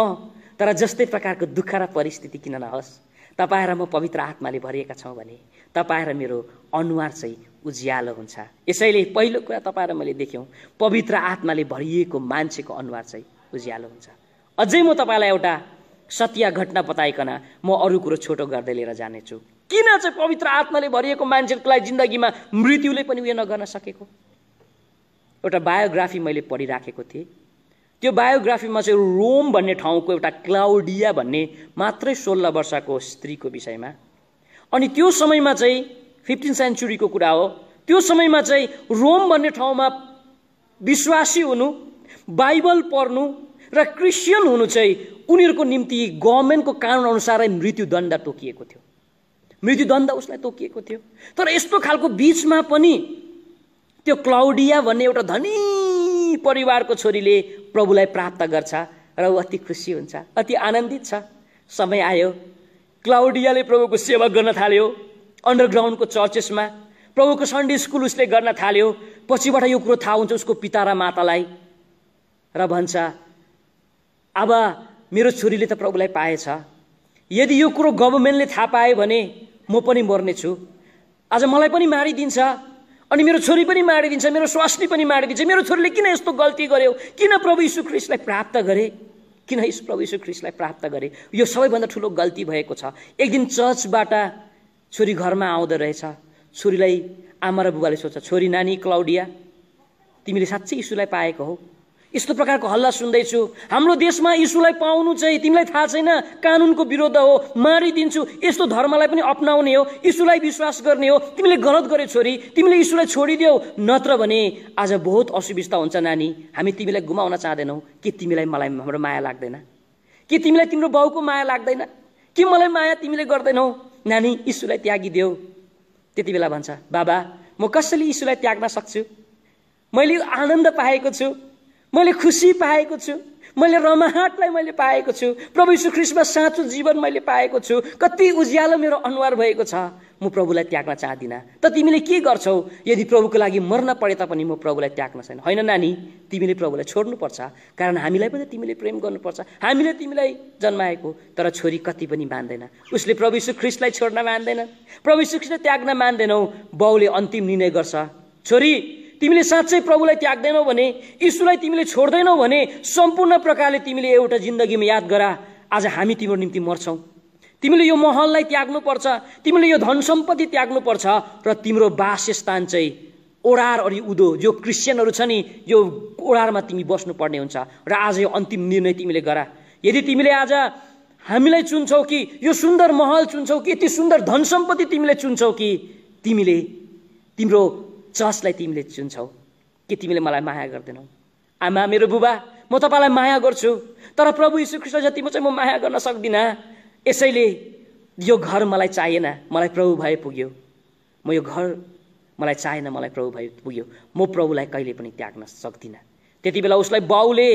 तर जस्तै प्रकारको दुःख र परिस्थिति किन नहोस्, तपाईँ र म पवित्र आत्माले भरिएका छौँ भने तपाईँ र मेरो अनुहार चाहिँ उज्यालो हुन्छ। यसैले पहिलो कुरा तपाईँ र मैले देख्यौँ, पवित्र आत्माले भरिएको मान्छेको अनुहार चाहिँ उज्यालो हुन्छ। अझै म तपाईँलाई एउटा सत्य घटना बताइकन म अरू कुरो छोटो गर्दै लिएर जानेछु। किन चाहिँ पवित्र आत्माले भरिएको मान्छेलाई जिन्दगीमा मृत्युले पनि उयो नगर्न सकेको? एउटा बायोग्राफी मैले पढिराखेको थिएँ। त्यो बायोग्राफीमा चाहिँ रोम भन्ने ठाउँको एउटा क्लाउडिया भन्ने मात्रै 16 वर्षको स्त्रीको विषयमा, अनि त्यो समयमा चाहिँ 15 सेन्चुरीको कुरा हो, त्यो समयमा चाहिँ रोम भन्ने ठाउँमा विश्वासी हुनु, बाइबल पढ्नु र क्रिस्चियन हुनु चाहिँ उनीहरूको निम्ति गभर्मेन्टको कानुन अनुसारै मृत्युदण्ड तोकिएको थियो, मृत्युदण्ड उसलाई तोकिएको थियो। तर यस्तो खालको बीचमा पनि त्यो क्लाउडिया भन्ने एउटा धनी परिवारको छोरीले प्रभुलाई प्राप्त गर्छ र ऊ अति खुसी हुन्छ, अति आनन्दित छ। समय आयो, क्लाउडियाले प्रभुको सेवा गर्न थाल्यो, अन्डरग्राउन्डको चर्चेसमा प्रभुको सन्डे स्कुल उसले गर्न थाल्यो। पछिबाट यो कुरो थाहा हुन्छ उसको पिता र मातालाई, र भन्छ अब मेरो छोरीले त प्रभुलाई पाएछ, यदि यो कुरो गभर्मेन्टले थाहा पाए भने म पनि मर्नेछु, आज मलाई पनि मारिदिन्छ, अनि मेरो छोरी पनि मारिदिन्छ, मेरो स्वास्नी पनि मारिदिन्छ। मेरो छोरीले किन यस्तो गल्ती गर्यो? किन प्रभु यीशु ख्रीष्टलाई प्राप्त गरे? किन प्रभु यीशु ख्रीष्टलाई प्राप्त गरे? यो सबैभन्दा ठुलो गल्ती भएको छ। एक दिन छोरी घरमा आउँदो रहेछ। छोरीलाई आमा र बुबाले सोध्छ, छोरी नानी क्लाउडिया, तिमीले साँच्चै यीशुलाई पाएको हो? यस्तो प्रकारको हल्ला सुन्दैछु, हाम्रो देशमा यीशुलाई पाउनु चाहिँ तिमीलाई थाहा छैन, कानुनको विरुद्ध हो, मारिदिन्छु, यस्तो धर्मलाई पनि अपनाउने हो, यीशुलाई विश्वास गर्ने हो, तिमीले गलत गर्यौ छोरी, तिमीले यीशुलाई छोडिदेऊ, नत्र भने आज बहुत असुविस्ता हुन्छ नानी, हामी तिमीलाई गुमाउन चाहदैनौ। के तिमीलाई मलाई हाम्रो माया लाग्दैन? के तिमीलाई तिम्रो बाउको माया लाग्दैन? के मलाई माया तिमीले गर्दैनौ? नानी यीशुलाई त्यागिदेऊ। त्यति बेला भन्छ, बाबा म कसैले यीशुलाई त्याग्न सक्छु? मैले आनन्द पाएको छु, मैले खुसी पाएको छु, मैले रमाहटलाई मैले पाएको छु, प्रभु यीशु ख्रीष्टमा साँचो जीवन मैले पाएको छु, कति उज्यालो मेरो अनुहार भएको छ, म प्रभुलाई त्याग्न चाहदिनँ। त तिमीले के गर्छौ? यदि प्रभुको लागि मर्न परे तापनि म प्रभुलाई त्याग्न छैन। होइन नानी, तिमीले प्रभुलाई छोड्नुपर्छ, कारण हामीलाई पनि तिमीले प्रेम गर्नुपर्छ, हामीले तिमीलाई जन्माएको। तर छोरी कति पनि मान्दैन, उसले प्रभु यीशु ख्रीष्टलाई छोड्न मान्दैन, प्रभु यीशु ख्रीष्टलाई त्याग्न मान्दैनौ। बाउले अन्तिम निर्णय गर्छ, छोरी तिमीले साँच्चै प्रभुलाई त्याग्दैनौ भने, यीशुलाई तिमीले छोड्दैनौ भने, सम्पूर्ण प्रकारले तिमीले एउटा जिन्दगीमा याद गरा, आज हामी तिम्रो निम्ति मर्छौँ। तिमीले यो महललाई त्याग्नुपर्छ, तिमीले यो धन सम्पत्ति त्याग्नुपर्छ र तिम्रो वासस्थान चाहिँ ओडार अनि उदो जो क्रिस्चियनहरू छ नि, यो ओडारमा तिमी बस्नुपर्ने हुन्छ। र आज यो अन्तिम निर्णय तिमीले गरा। यदि तिमीले आज हामीलाई चुन्छौ कि यो सुन्दर महल चुन्छौ कि यति सुन्दर धन सम्पत्ति तिमीले चुन्छौ कि तिमीले तिम्रो चर्चलाई तिमीले चुन्छौ, के तिमीले मलाई माया गर्दैनौ? आमा मेरो बुबा, म तपाईँलाई माया गर्छु, तर प्रभु यीशु ख्रीष्ट जति म चाहिँ म माया गर्न सक्दिनँ। यसैले यो घर मलाई चाहिएन, मलाई प्रभु भए पुग्यो। म यो घर मलाई चाहिएन, मलाई प्रभु भए पुग्यो। म प्रभुलाई कहिले पनि त्याग्न सक्दिनँ। त्यति बेला उसलाई बाउले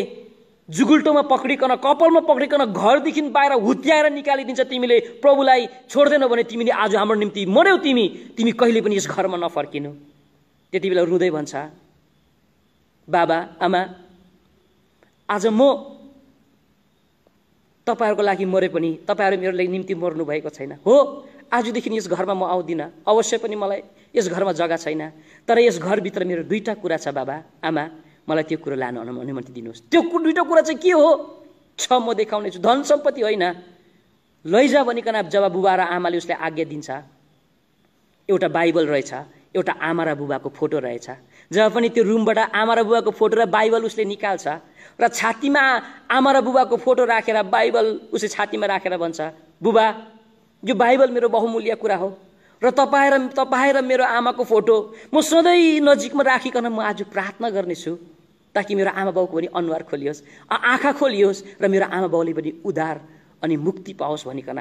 जुगुल्टोमा पक्रिकन, कपालमा पक्रिकन घरदेखि बाहिर हुत्याएर निकालिदिन्छ। तिमीले प्रभुलाई छोड्दैनौ भने तिमीले आज हाम्रो निम्ति मर्यौ, तिमी कहिले पनि यस घरमा नफर्किनु। त्यति बेला रुँदै भन्छ, बाबा आमा, आज म तपाईँहरूको लागि मरे पनि तपाईँहरू मेरो लागि निम्ति मर्नु भएको छैन। हो, आजदेखि यस घरमा म आउँदिनँ, अवश्य पनि मलाई यस घरमा जग्गा छैन, तर यस घरभित्र मेरो दुईटा कुरा छ बाबा आमा, मलाई त्यो कुरो लानु अनुमति दिनुहोस्। त्यो दुईटा कुरा चाहिँ के हो? छ म देखाउने छु, धन सम्पत्ति होइन। लैजा भनिकन जब बुबा र आमाले उसलाई आज्ञा दिन्छ, एउटा बाइबल रहेछ, एउटा आमा र बुबाको फोटो रहेछ। जब पनि त्यो रुमबाट आमा र बुबाको फोटो र बाइबल उसले निकाल्छ र छातीमा आमा र बुबाको फोटो राखेर बाइबल उसले छातीमा राखेर भन्छ, बुबा यो बाइबल मेरो बहुमूल्य कुरा हो र तपाईँ र मेरो आमाको फोटो म सधैँ नजिकमा राखिकन म आज प्रार्थना गर्नेछु, ताकि मेरो आमा बाउको पनि अनुहार खोलियोस्, आँखा खोलियोस् र मेरो आमा बाउले पनि उद्धार अनि मुक्ति पाओस् भनिकन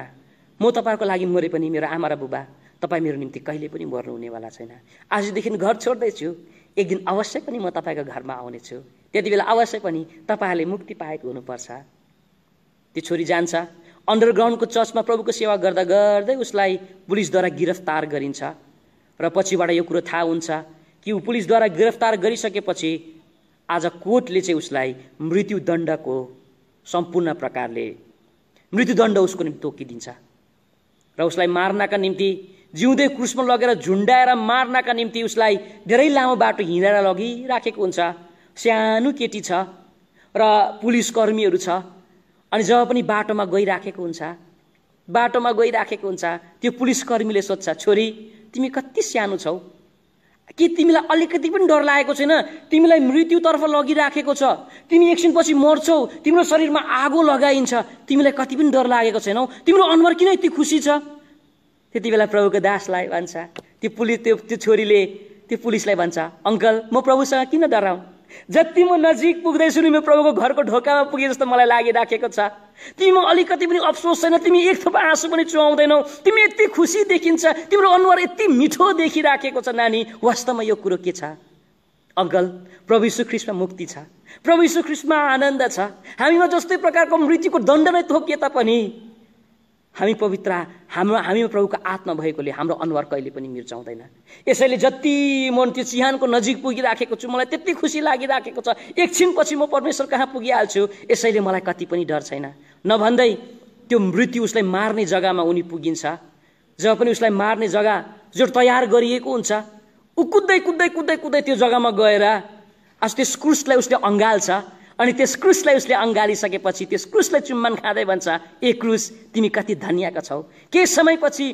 म तपाईँहरूको लागि मरे पनि मेरो आमा र बुबा तपाईँ मेरो निम्ति कहिले पनि मर्नु हुनेवाला छैन। आजदेखि घर छोड्दैछु, एक दिन अवश्य पनि म तपाईँको घरमा आउनेछु, त्यति बेला अवश्य पनि तपाईँहरूले मुक्ति पाएको हुनुपर्छ। त्यो छोरी जान्छ, अन्डरग्राउन्डको चर्चमा प्रभुको सेवा गर्दा गर्दै उसलाई पुलिसद्वारा गिरफ्तार गरिन्छ र पछिबाट यो कुरो थाहा हुन्छ कि पुलिसद्वारा गिरफ्तार गरिसकेपछि आज कोर्टले चाहिँ उसलाई मृत्युदण्डको सम्पूर्ण प्रकारले मृत्युदण्ड उसको निम्ति तोकिदिन्छ र उसलाई मार्नका निम्ति जिउँदै क्रुसमा लगेर झुन्डाएर मार्नका निम्ति उसलाई धेरै लामो बाटो हिँडेर लगिराखेको हुन्छ। सानो केटी छ र पुलिस कर्मीहरू छ, अनि जब पनि बाटोमा गइराखेको हुन्छ त्यो पुलिस कर्मीले सोध्छ, छोरी तिमी कति सानो छौ, के तिमीलाई अलिकति पनि डर लागेको छैन? तिमीलाई मृत्युतर्फ लगिराखेको छ, तिमी एकछिनपछि मर्छौ, तिम्रो शरीरमा आगो लगाइन्छ, तिमीलाई कति पनि डर लागेको छैनौ? तिम्रो अनुहार किन यति खुसी छ? त्यति बेला प्रभुको दासलाई भन्छ, त्यो छोरीले त्यो पुलिसलाई भन्छ, अङ्कल म प्रभुसँग किन डराउँ? जति म नजिक पुग्दैछु नि म प्रभुको घरको ढोकामा पुगे जस्तो मलाई लागिराखेको छ। तिमीमा अलिकति पनि अफसोस छैन, तिमी एक थोपा आँसु पनि चुहाउँदैनौ, तिमी यति खुसी देखिन्छ, तिम्रो अनुहार यति मिठो देखिराखेको छ। नानी वास्तवमा यो कुरो के छ? अङ्कल प्रभु यीशु ख्रीष्टमा मुक्ति छ, प्रभु यीशु ख्रीष्टमा आनन्द छ। हामीमा जस्तै प्रकारको मृत्युको दण्ड नै थोकिए तापनि हामी पवित्र, हामीमा प्रभुको आत्मा भएकोले हाम्रो अनुहार कहिले पनि मिर्चाउँदैन। यसैले जति म त्यो चिहानको नजिक पुगिराखेको छु, मलाई त्यति खुसी लागिराखेको छ, एकछिनपछि म परमेश्वर कहाँ पुगिहाल्छु, यसैले मलाई कति पनि डर छैन। नभन्दै त्यो मृत्यु उसलाई मार्ने जग्गामा उनी पुगिन्छ। जब पनि उसलाई मार्ने जग्गा जो तयार गरिएको हुन्छ, ऊ कुद्दै कुद्दै कुद्दै कुद्दै त्यो जग्गामा गएर आज त्यस क्रुसलाई उसले अँगाल्छ, अनि त्यस क्रुसलाई उसले अँगालिसकेपछि त्यस क्रुसलाई चुम्बन खाँदै भन्छ, ए क्रुस तिमी कति धन्यका छौ। केही समयपछि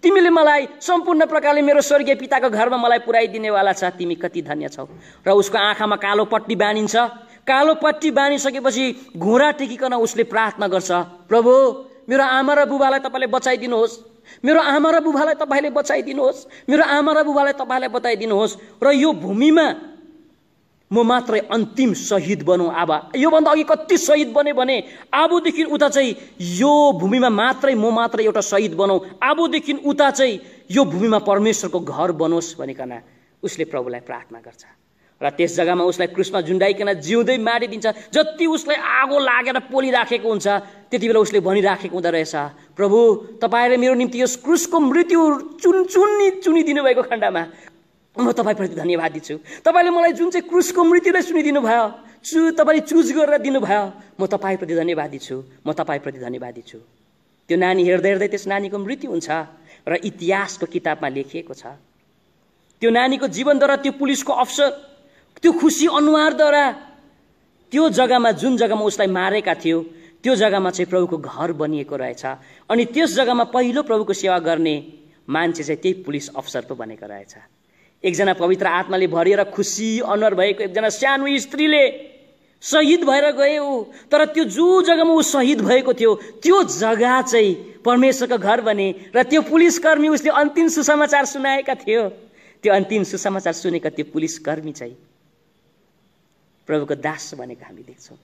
तिमीले मलाई सम्पूर्ण प्रकारले मेरो स्वर्गीय पिताको घरमा मलाई पुर्याइदिनेवाला छ, तिमी कति धन्य छौ। र उसको आँखामा कालो पट्टी बानिन्छ। कालो पट्टी बानिसकेपछि घुँडा टेकिकन उसले प्रार्थना गर्छ, प्रभु मेरो आमा र बुबालाई तपाईँले बचाइदिनुहोस्, मेरो आमा र बुबालाई तपाईँले बचाइदिनुहोस्, मेरो आमा र बुबालाई तपाईँले बताइदिनुहोस्। र यो भूमिमा म मात्रै अन्तिम शहीद बनौँ आबा। योभन्दा अघि कति शहीद बने भने अबदेखि उता चाहिँ यो भूमिमा मात्रै म मात्रै एउटा शहीद बनौँ, अबदेखि उता चाहिँ यो भूमिमा परमेश्वरको घर बनोस् भनिकन उसले प्रभुलाई प्रार्थना गर्छ। र त्यस जग्गामा उसलाई क्रुसमा झुन्डाइकन जिउँदै मारिदिन्छ। जति उसलाई आगो लागेर पोलिराखेको हुन्छ त्यति बेला उसले भनिराखेको हुँदो रहेछ, प्रभु तपाईँले मेरो निम्ति यस क्रुसको मृत्यु चुनिदिनु भएको खण्डमा म तपाईँप्रति धन्यवाद दिन्छु। तपाईँले मलाई जुन चाहिँ क्रुसको मृत्युलाई सुनिदिनु भयो, तपाईँले चुज गरेर दिनुभयो, म तपाईँप्रति धन्यवाद दिन्छु, म तपाईँप्रति धन्यवाद दिन्छु। त्यो नानी हेर्दै हेर्दै त्यस नानीको मृत्यु हुन्छ र इतिहासको किताबमा लेखिएको छ। त्यो नानीको जीवनद्वारा त्यो पुलिसको अफसर त्यो खुसी अनुहारद्वारा त्यो जग्गामा जुन जग्गामा उसलाई मारेका थियो त्यो जग्गामा चाहिँ प्रभुको घर बनिएको रहेछ। अनि त्यस जग्गामा पहिलो प्रभुको सेवा गर्ने मान्छे चाहिँ त्यही पुलिस अफसर पो बनेको रहेछ। एकजना पवित्र आत्माले भरिएर खुसी अनुहार भएको एकजना सानो स्त्रीले शहीद भएर गयो, तर त्यो जो जग्गामा ऊ शहीद भएको थियो त्यो जग्गा चाहिँ परमेश्वरको घर बने। र त्यो पुलिसकर्मी उसले अन्तिम सुसमाचार सुनाएका थियो, त्यो अन्तिम सुसमाचार सुनेका त्यो पुलिसकर्मी चाहिँ प्रभुको दास बनेको हामी देख्छौँ।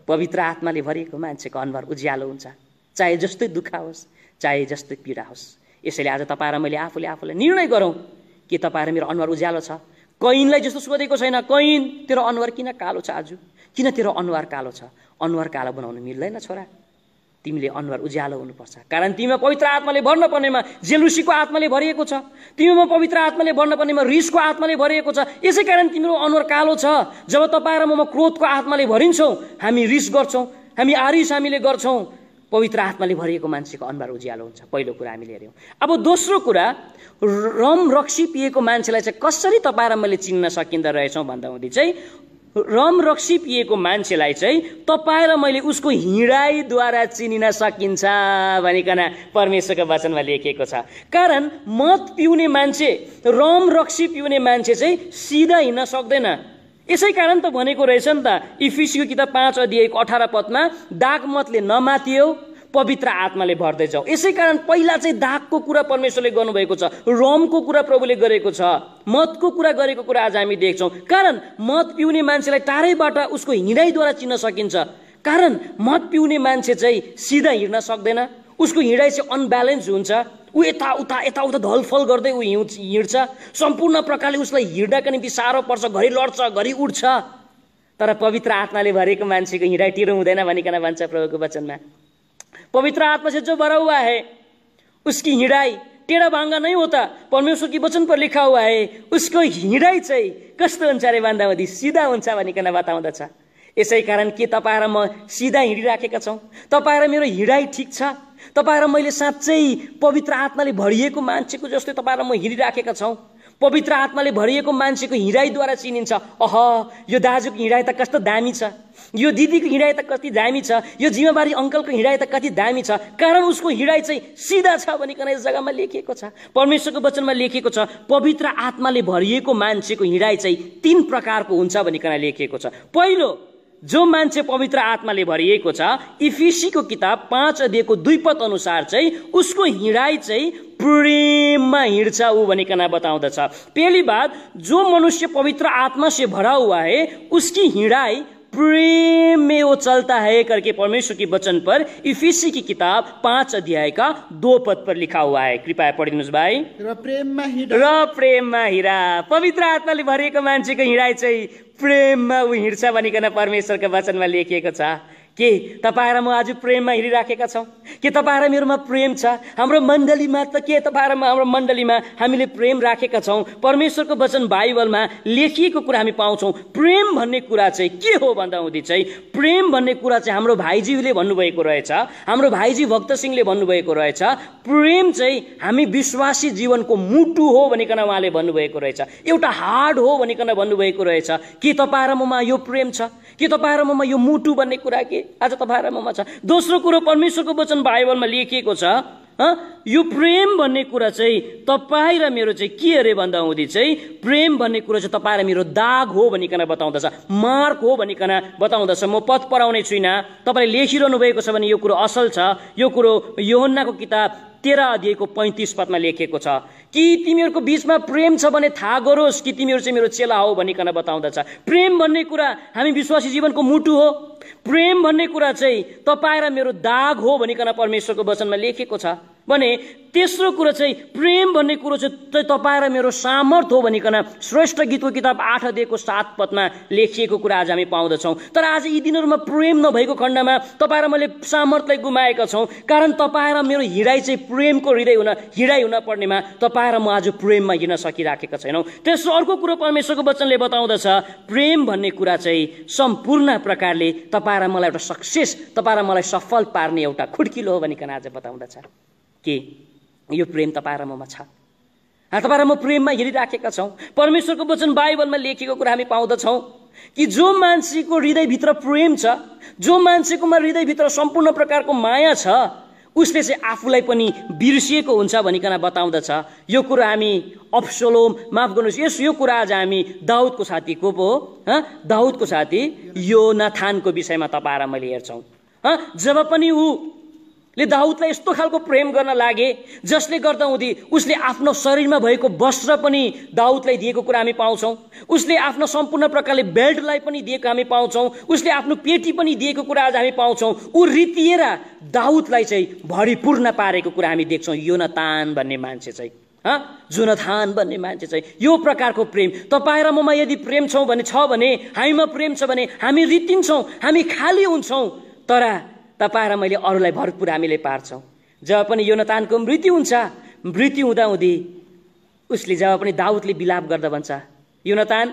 पवित्र आत्माले भरिएको मान्छेको अनुहार उज्यालो हुन्छ, चाहे जस्तै दुःख होस्, चाहे जस्तै पीडा होस्। यसैले आज तपाईँ र मैले आफूलाई निर्णय गरौँ कि तपाईँ र मेरो अनुहार उज्यालो छ। कैनलाई जस्तो सोधेको छैन, कैन तेरो अनुहार किन कालो छ, आज किन तेरो अनुहार कालो छ? अनुहार कालो बनाउनु मिल्दैन छोरा, तिमीले अनुहार उज्यालो हुनुपर्छ। कारण तिमीमा पवित्र आत्माले भर्न पर्नेमा जेलुसीको आत्माले भरिएको छ, तिमीमा पवित्र आत्माले भर्न पर्नेमा रिसको आत्माले भरिएको छ। यसै कारण तिम्रो अनुहार कालो छ। जब तपाईँ र ममा क्रोधको आत्माले भरिन्छौँ, हामी रिस गर्छौँ, हामी आरिस हामीले गर्छौँ, पवित्र आत्माले भरिएको मान्छेको अनुहार उज्यालो हुन्छ। पहिलो कुरा हामीले हेऱ्यौँ। अब दोस्रो कुरा, रम रक्सी पिएको मान्छेलाई चाहिँ कसरी तपाईँ र मैले चिन्न सकिँदो रहेछौँ भन्दा हुँदै चाहिँ रम रक्सी पिएको मान्छेलाई चाहिँ तपाईँ र मैले उसको हिँडाइद्वारा चिनिन सकिन्छ भनिकन परमेश्वरको वचनमा लेखिएको छ। कारण मद पिउने मान्छे, रम रक्सी पिउने मान्छे चाहिँ सिधा हिँड्न सक्दैन। यसै कारण त भनेको रहेछ नि त इफिसीको किताब 5 अध्यायको 18 पदमा दाग मतले नमातियो, पवित्र आत्माले भर्दै जाऊ। यसै कारण पहिला चाहिँ दागको कुरा परमेश्वरले गर्नुभएको छ, रमको कुरा प्रभुले गरेको छ, मदको कुरा गरेको कुरा आज हामी देख्छौँ। कारण मद पिउने मान्छेलाई टाढैबाट उसको हिँडाइद्वारा चिन्न सकिन्छ। कारण मद पिउने मान्छे चाहिँ सिधा हिँड्न सक्दैन, उसको हिँडाइ चाहिँ अनब्यालेन्स हुन्छ, ऊ यताउता धलफल गर्दै ऊ हिँड्छ। सम्पूर्ण प्रकारले उसलाई हिँड्नका निम्ति साह्रो पर्छ, घरि लड्छ, घरि उठ्छ। तर पवित्र आत्माले भरेको मान्छेको हिँडाइ टिरो हुँदैन भनिकन भन्छ प्रभुको वचनमा। पवित्र आत्मा से जो भरा हुआ है उसकी हिँडाई टेढ़ा भांगा नहीं होता। परमेश्वर की वचन पर लिखा हुआ है उसको हिँडाई चाहिँ कस्तो हुन्छ रे भन्दामा सिधा हुन्छ भनिकन बताउँदछ। यसै कारण के तपाईँ र म सिधा हिँडिराखेका छौँ? तपाईँ र मेरो हिँडाइ ठिक छ? तपाईँ र मैले साँच्चै पवित्र आत्माले भरिएको मान्छेको जस्तै तपाईँ र म हिँडिराखेका छौँ? पवित्र आत्माले भरिएको मान्छेको हिँडाइद्वारा चिनिन्छ, अह यो दाजुको हिँडाइ त कस्तो दामी छ, यो दिदीको हिँडाइ त कति दामी छ, यो जिम्मेवारी अङ्कलको हिँडाइ त कति दामी छ। कारण उसको हिँडाइ चाहिँ सिधा छ भनिकन यस जग्गामा लेखिएको छ, परमेश्वरको वचनमा लेखिएको छ। पवित्र आत्माले भरिएको मान्छेको हिँडाइ चाहिँ 3 प्रकारको हुन्छ भनिकन लेखिएको छ। पहिलो, जो मान्छे पवित्र आत्माले भरिएको छ, इफिसीको किताब 5 अध्यायको 2 पद अनुसार चाहिँ उसको हिँडाइ चाहिँ प्रेममा हिँड्छ ऊ भनिकन बताउँदछ। पहली बात, जो मनुष्य पवित्र आत्मा से भरा हुआ है उसकी हिँडाइ प्रेम में वो चलता है करके परमेश्वर की वचन पर इफिसी की किताब 5 अध्याय का 2 पद पर लिखा हुआ है। कृपया पढिदिनुस् भाइ। र प्रेममा हिँडा। पवित्र आत्माले भरिएको मान्छेको हिँडाइ चाहिँ प्रेममा ऊ हिँड्छ भनिकन परमेश्वरको वचनमा लेखिएको छ। के तपाईँ र म आज प्रेममा हिँडिराखेका छौँ? के तपाईँ र मेरोमा प्रेम छ? हाम्रो मण्डलीमा त के तपाईँ र हाम्रो मण्डलीमा हामीले प्रेम राखेका छौँ? परमेश्वरको वचन बाइबलमा लेखिएको कुरा हामी पाउँछौँ। प्रेम भन्ने कुरा चाहिँ के हो भन्दा हुँदै चाहिँ प्रेम भन्ने कुरा चाहिँ हाम्रो भाइजीले भन्नुभएको रहेछ, हाम्रो भाइजी भक्त सिंहले भन्नुभएको रहेछ। प्रेम चाहिँ हामी विश्वासी जीवनको मुटु हो भनिकन उहाँले भन्नुभएको रहेछ, एउटा हाड हो भनिकन भन्नुभएको रहेछ। के तपाईँ र ममा यो प्रेम छ? के तपाईँ र ममा यो मुटु भन्ने कुरा के आज तपाईँ र ममा छ। दोस्रो कुरो परमेश्वरको वचन बाइबलमा लेखिएको छ, यो प्रेम भन्ने कुरा चाहिँ तपाईँ र मेरो चाहिँ के अरे भन्दा हुँदी चाहिँ प्रेम भन्ने कुरा चाहिँ तपाईँ र मेरो दाग हो भनिकन बताउँदछ, मार्क हो भनिकन बताउँदछ। म पद पढाउने छुइनँ, तपाईँले लेखिरहनु भएको छ भने यो कुरो असल छ। यो कुरो यूहन्नाको किताब 13 अध्यायको 35 पदमा लेखिएको छ कि तिमीहरूको बीचमा प्रेम छ भने थाहा गरोस् कि तिमीहरू चाहिँ मेरो चेला हो भनिकन बताउँदछ। प्रेम भन्ने कुरा हामी विश्वासी जीवनको मुटु हो। प्रेम भन्ने कुरा चाहिँ तपाईँ र मेरो दाग हो भनिकन परमेश्वरको वचनमा लेखिएको छ भने तेस्रो कुरा चाहिँ प्रेम भन्ने कुरो चाहिँ तपाईँ र मेरो सामर्थ हो भनिकन श्रेष्ठ गीतको किताब 8 अध्यायको 7 पदमा लेखिएको कुरा आज हामी पाउँदछौँ। तर आज यी दिनहरूमा प्रेम नभएको खण्डमा तपाईँ र मैले सामर्थलाई गुमाएका छौँ, कारण तपाईँ र मेरो हिँडाइ चाहिँ प्रेमको हिँडाइ हुन पर्नेमा तपाईँ र म आज प्रेममा हिँड्न सकिराखेका छैनौँ। तेस्रो अर्को कुरो परमेश्वरको वचनले बताउँदछ, प्रेम भन्ने कुरा चाहिँ सम्पूर्ण प्रकारले तपाईँ र मलाई एउटा सक्सेस, तपाईँ र मलाई सफल पार्ने एउटा खुड्किलो हो भनिकन आज बताउँदछ कि यो प्रेम तपाईँ र ममा छ। तपाईँ र म प्रेममा हिँडिराखेका छौँ। परमेश्वरको वचन बाइबलमा लेखेको कुरा हामी पाउँदछौँ कि जो मान्छेको हृदयभित्र प्रेम छ, जो मान्छेकोमा हृदयभित्र सम्पूर्ण प्रकारको माया छ, उसले चाहिँ आफूलाई पनि बिर्सिएको हुन्छ भनिकन बताउँदछ। यो कुरा हामी अब्सलोम, माफ गर्नुहोस्, यो कुरा आज हामी दाउदको साथी को पो हो, दाउदको साथी योनाथानको विषयमा तपाईँ र मैले हेर्छौँ। जब पनि ले दाउदलाई यस्तो खालको प्रेम गर्न लागे जसले गर्दा हुँदी उसले आफ्नो शरीरमा भएको वस्त्र पनि दाउदलाई दिएको कुरा हामी पाउँछौँ। उसले आफ्नो सम्पूर्ण प्रकारले बेल्टलाई पनि दिएको हामी पाउँछौँ। उसले आफ्नो पेटी पनि दिएको कुरा आज हामी पाउँछौँ। ऊ रितिएर दाउदलाई चाहिँ भरिपूर्ण पारेको कुरा हामी देख्छौँ। योनातान भन्ने मान्छे चाहिँ, जोनाथान भन्ने मान्छे चाहिँ यो प्रकारको प्रेम तपाईँ र ममा यदि प्रेम छ भने हामीमा प्रेम छ भने हामी रितिन्छौँ, हामी खाली हुन्छौँ। तर तपाईँ र मैले अरूलाई भरपूर हामीले पार्छौँ। जब पनि योनातानको मृत्यु हुन्छ, मृत्यु हुँदाहुँदी उसले जब पनि दाउदले विलाप गर्दा भन्छ, योनातान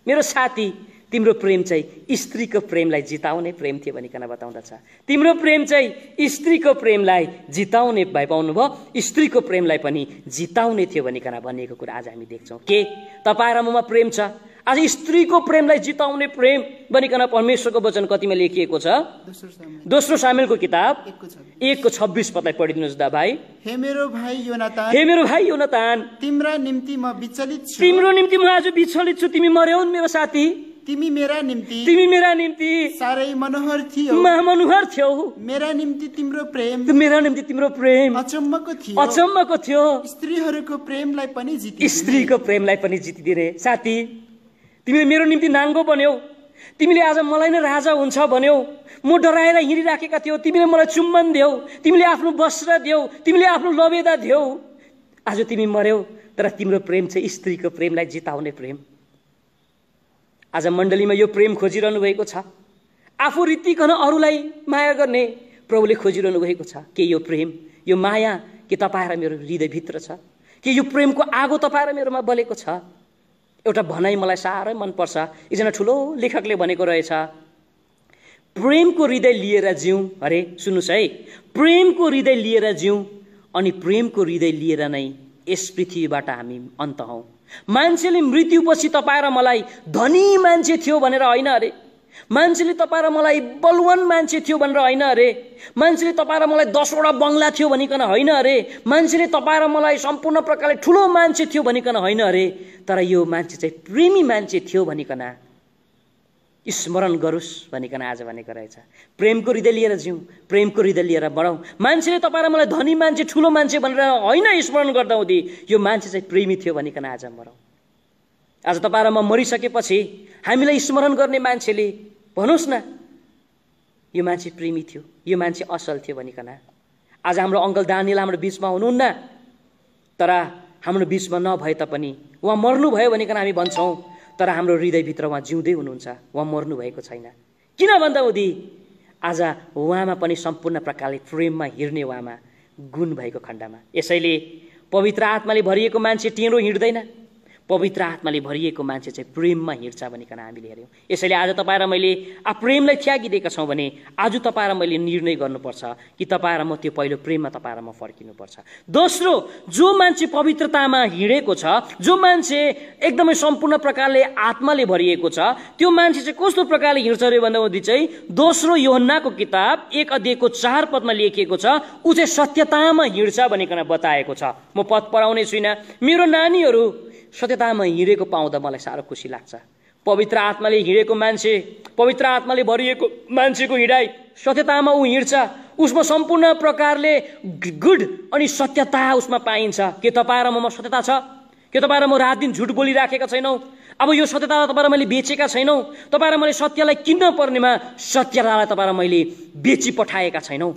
मेरो साथी, तिम्रो प्रेम चाहिँ स्त्रीको प्रेमलाई जिताउने प्रेम थियो भनिकन बताउँदछ। तिम्रो प्रेम चाहिँ स्त्रीको प्रेमलाई जिताउने भए पाउनुभयो, स्त्रीको प्रेमलाई पनि जिताउने थियो भनिकन भनिएको कुरा आज हामी देख्छौँ। के तपाईँ र ममा प्रेम छ? आज स्त्रीको प्रेमलाई जिताउने प्रेम भनिकन परमेश्वरको वचन कतिमा लेखिएको छ? दोस्रो सामुएलको किताब 1:26 पदलाई पढिदिनुहोस् दा भाइ। हे मेरो भाइ योनातान, हे मेरो भाइ योनातान, तिम्रो निम्ति म विचलित छु। तिम्रो निम्ति म आज विचलित छु। तिमी मर्यौ मेरो साथी, तिमी मेरा निम्ति साह्रै मनोहर थियौ, मनोहर थियौ। मेरा निम्ति तिम्रो प्रेम अचम्मको थियो। स्त्रीहरूको प्रेमलाई पनि जितिदिने साथी, तिमीले मेरो निम्ति नाङ्गो बन्यौ। तिमीले आज मलाई नै राजा हुन्छ भन्यौ। म डराएर हिँडिराखेका थियौ, तिमीले मलाई चुम्बन देऊ, तिमीले आफ्नो वस्त्र देऊ, तिमीले आफ्नो लबेदा देऊ। आज तिमी मर्यौ, तर तिम्रो प्रेम चाहिँ स्त्रीको प्रेमलाई जिताउने प्रेम। आज मण्डलीमा यो प्रेम खोजिरहनु भएको छ। आफू रीतिकन अरूलाई माया गर्ने प्रभुले खोजिरहनु भएको छ। के यो प्रेम, यो माया के तपाईँ र मेरो हृदयभित्र छ? के यो प्रेमको आगो तपाईँ र मेरोमा बलेको छ? एउटा भनाइ मलाई साह्रै मनपर्छ। एकजना ठुलो लेखकले भनेको रहेछ, प्रेमको हृदय लिएर जिउँ। अरे सुन्नुहोस् है, प्रेमको हृदय लिएर जिउँ अनि प्रेमको हृदय लिएर नै यस पृथ्वीबाट हामी अन्त हौँ। मान्छेले मृत्युपछि तपाईँ र मलाई धनी मान्छे थियो भनेर होइन अरे, मान्छेले तपाईँ र मलाई बलवान मान्छे थियो भनेर होइन अरे, मान्छेले तपाईँ र मलाई 10वटा बङ्गला थियो भनिकन होइन अरे, मान्छेले तपाईँ र मलाई सम्पूर्ण प्रकारले ठुलो मान्छे थियो भनिकन होइन अरे, तर यो मान्छे चाहिँ प्रेमी मान्छे थियो भनिकन स्मरण गरोस् भनिकन आज भनेको रहेछ। प्रेमको हृदय लिएर जिउँ, प्रेमको हृदय लिएर बढौँ। मान्छेले तपाईँ र मलाई धनी मान्छे, ठुलो मान्छे भनेर होइन स्मरण गर्दा हुँदी यो मान्छे चाहिँ प्रेमी थियो भनिकन आज मरौँ। आज तपाईँ र म मरिसकेपछि हामीलाई स्मरण गर्ने मान्छेले भन्नुहोस् न, यो मान्छे प्रेमी थियो, यो मान्छे असल थियो भनिकन। आज हाम्रो अङ्कल दानियल हाम्रो बिचमा हुनुहुन्न, तर हाम्रो बिचमा नभए तापनि उहाँ मर्नुभयो भनिकन हामी भन्छौँ, तर हाम्रो हृदयभित्र उहाँ जिउँदै हुनुहुन्छ, उहाँ मर्नु भएको छैन। किन भन्दा हुँदी आज उहाँमा पनि सम्पूर्ण प्रकारले प्रेममा हिँड्ने उहाँमा गुण भएको खण्डमा। यसैले पवित्र आत्माले भरिएको मान्छे टेढो हिँड्दैन, पवित्र आत्माले भरिएको मान्छे चाहिँ प्रेममा हिँड्छ भनिकन हामीले हेऱ्यौँ। यसैले आज तपाईँ र मैले प्रेमलाई त्यागिदिएका छौँ भने आज तपाईँ र मैले निर्णय गर्नुपर्छ कि तपाईँ र म त्यो पहिलो प्रेममा तपाईँ र म फर्किनुपर्छ। दोस्रो, जो मान्छे पवित्रतामा हिँडेको छ, जो मान्छे एकदमै सम्पूर्ण प्रकारले आत्माले भरिएको छ, त्यो मान्छे चाहिँ कस्तो प्रकारले हिँड्छ अरे भन्दाखेरि चाहिँ दोस्रो यूहन्नाको किताब 1:4 लेखिएको छ, ऊ चाहिँ सत्यतामा हिँड्छ भनिकन बताएको छ। म पद पढाउने छुइनँ। मेरो नानीहरू सत्यतामा हिँडेको पाउँदा मलाई साह्रो खुसी लाग्छ। पवित्र आत्माले हिँडेको मान्छे, पवित्र आत्माले भरिएको मान्छेको हिँडाइ सत्यतामा ऊ हिँड्छ, उसमा सम्पूर्ण प्रकारले गुड अनि सत्यता उसमा पाइन्छ। के तपाईँ र ममा सत्यता छ? के तपाईँ र म रात दिन झुट बोलिराखेका छैनौँ? अब यो सत्यतालाई तपाईँ र मैले बेचेका छैनौँ? तपाईँ र मैले सत्यलाई किन्न पर्नेमा सत्यतालाई तपाईँ र मैले बेची पठाएका छैनौँ?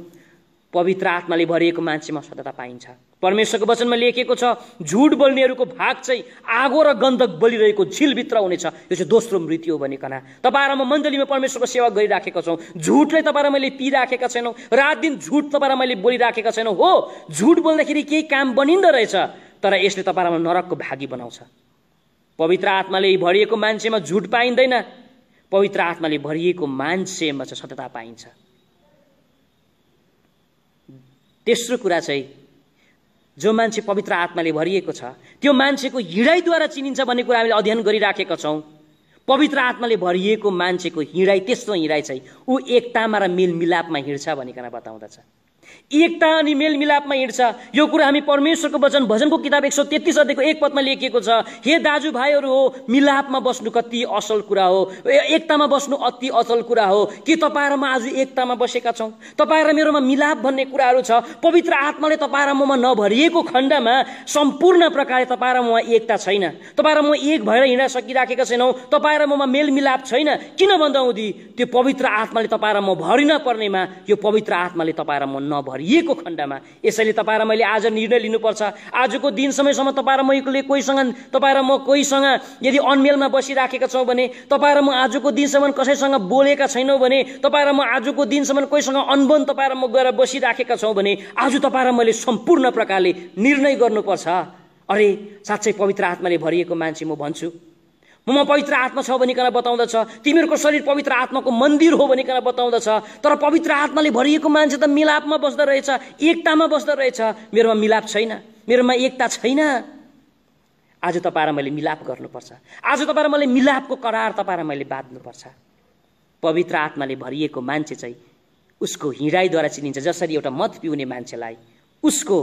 पवित्र आत्माले भरिएको मान्छेमा सत्यता पाइन्छ। परमेश्वरको वचनमा लेखिएको छ, झुट बोल्नेहरूको भाग चाहिँ आगो र गन्धक बलिरहेको झिलभित्र हुनेछ। यो चाहिँ दोस्रो मृत्यु हो भनिकन तपाईँ र म मण्डलीमा परमेश्वरको सेवा गरिराखेका छौँ। झुटलाई तपाईँ र मैले पिइराखेका छैनौँ। रात दिन झुट तपाईँ र मैले बोलिराखेका छैनौँ। हो, झुट बोल्दाखेरि केही काम बनिँदो रहेछ, तर यसले तपाईँ र नरकको भागी बनाउँछ। पवित्र आत्माले भरिएको मान्छेमा झुट पाइँदैन, पवित्र आत्माले भरिएको मान्छेमा चाहिँ सत्यता पाइन्छ। तेस्रो कुरा चाहिँ जो मान्छे पवित्र आत्माले भरिएको छ त्यो मान्छेको हिँडाइद्वारा चिनिन्छ भन्ने कुरा हामीले अध्ययन गरिराखेका छौँ। पवित्र आत्माले भरिएको मान्छेको हिँडाइ, तेस्रो हिँडाइ चाहिँ ऊ एकतामा र मेलमिलापमा हिँड्छ भनिकन बताउँदछ। एकता अनि मेलमिलापमा हिँड्छ। यो कुरा हामी परमेश्वरको वचन भजनको किताब 133:1 लेखिएको छ, हे दाजुभाइहरू हो, मिलापमा बस्नु कति असल कुरा हो, एकतामा बस्नु अति असल कुरा हो। के तपाईँ र म आज एकतामा बसेका छौँ? तपाईँ र मेरोमा मिलाप भन्ने कुराहरू छ। पवित्र आत्माले तपाईँ र ममा नभरिएको खण्डमा सम्पूर्ण प्रकारले तपाईँ र ममा एकता छैन। तपाईँ र म एक भएर हिँड्न सकिराखेका छैनौँ। तपाईँ र ममा मेलमिलाप छैन। किन भन्दाहुँदी त्यो पवित्र आत्माले तपाईँ र म भरिन पर्नेमा यो पवित्र आत्माले तपाईँ र म नभरिएको खण्डमा। यसैले तपाईँ र मैले आज निर्णय लिनुपर्छ। आजको दिनसम्म तपाईँ र मैले कोहीसँग, तपाईँ र म कोहीसँग यदि अनमेलमा बसिराखेका छौँ भने, तपाईँ र म आजको दिनसम्म कसैसँग बोलेका छैनौँ भने, तपाईँ र म आजको दिनसम्म कोहीसँग अनबन तपाईँ र म गएर बसिराखेका छौँ भने, आज तपाईँ र मैले सम्पूर्ण प्रकारले निर्णय गर्नुपर्छ। अरे साँच्चै पवित्र आत्माले भरिएको मान्छे म भन्छु, ममा पवित्र आत्मा छ भनिकन बताउँदछ, तिमीहरूको शरीर पवित्र आत्माको मन्दिर हो भनिकन बताउँदछ। तर पवित्र आत्माले भरिएको मान्छे त मिलापमा बस्दो रहेछ, एकतामा बस्दो रहेछ। मेरोमा मिलाप छैन, मेरोमा एकता छैन। आज तपाईँ र मैले मिलाप गर्नुपर्छ। आज तपाईँ र मैले मिलापको करार तपाईँ र मैले बाँध्नुपर्छ। पवित्र आत्माले भरिएको मान्छे चाहिँ उसको हिँडाइद्वारा चिनिन्छ, जसरी एउटा मद पिउने मान्छेलाई उसको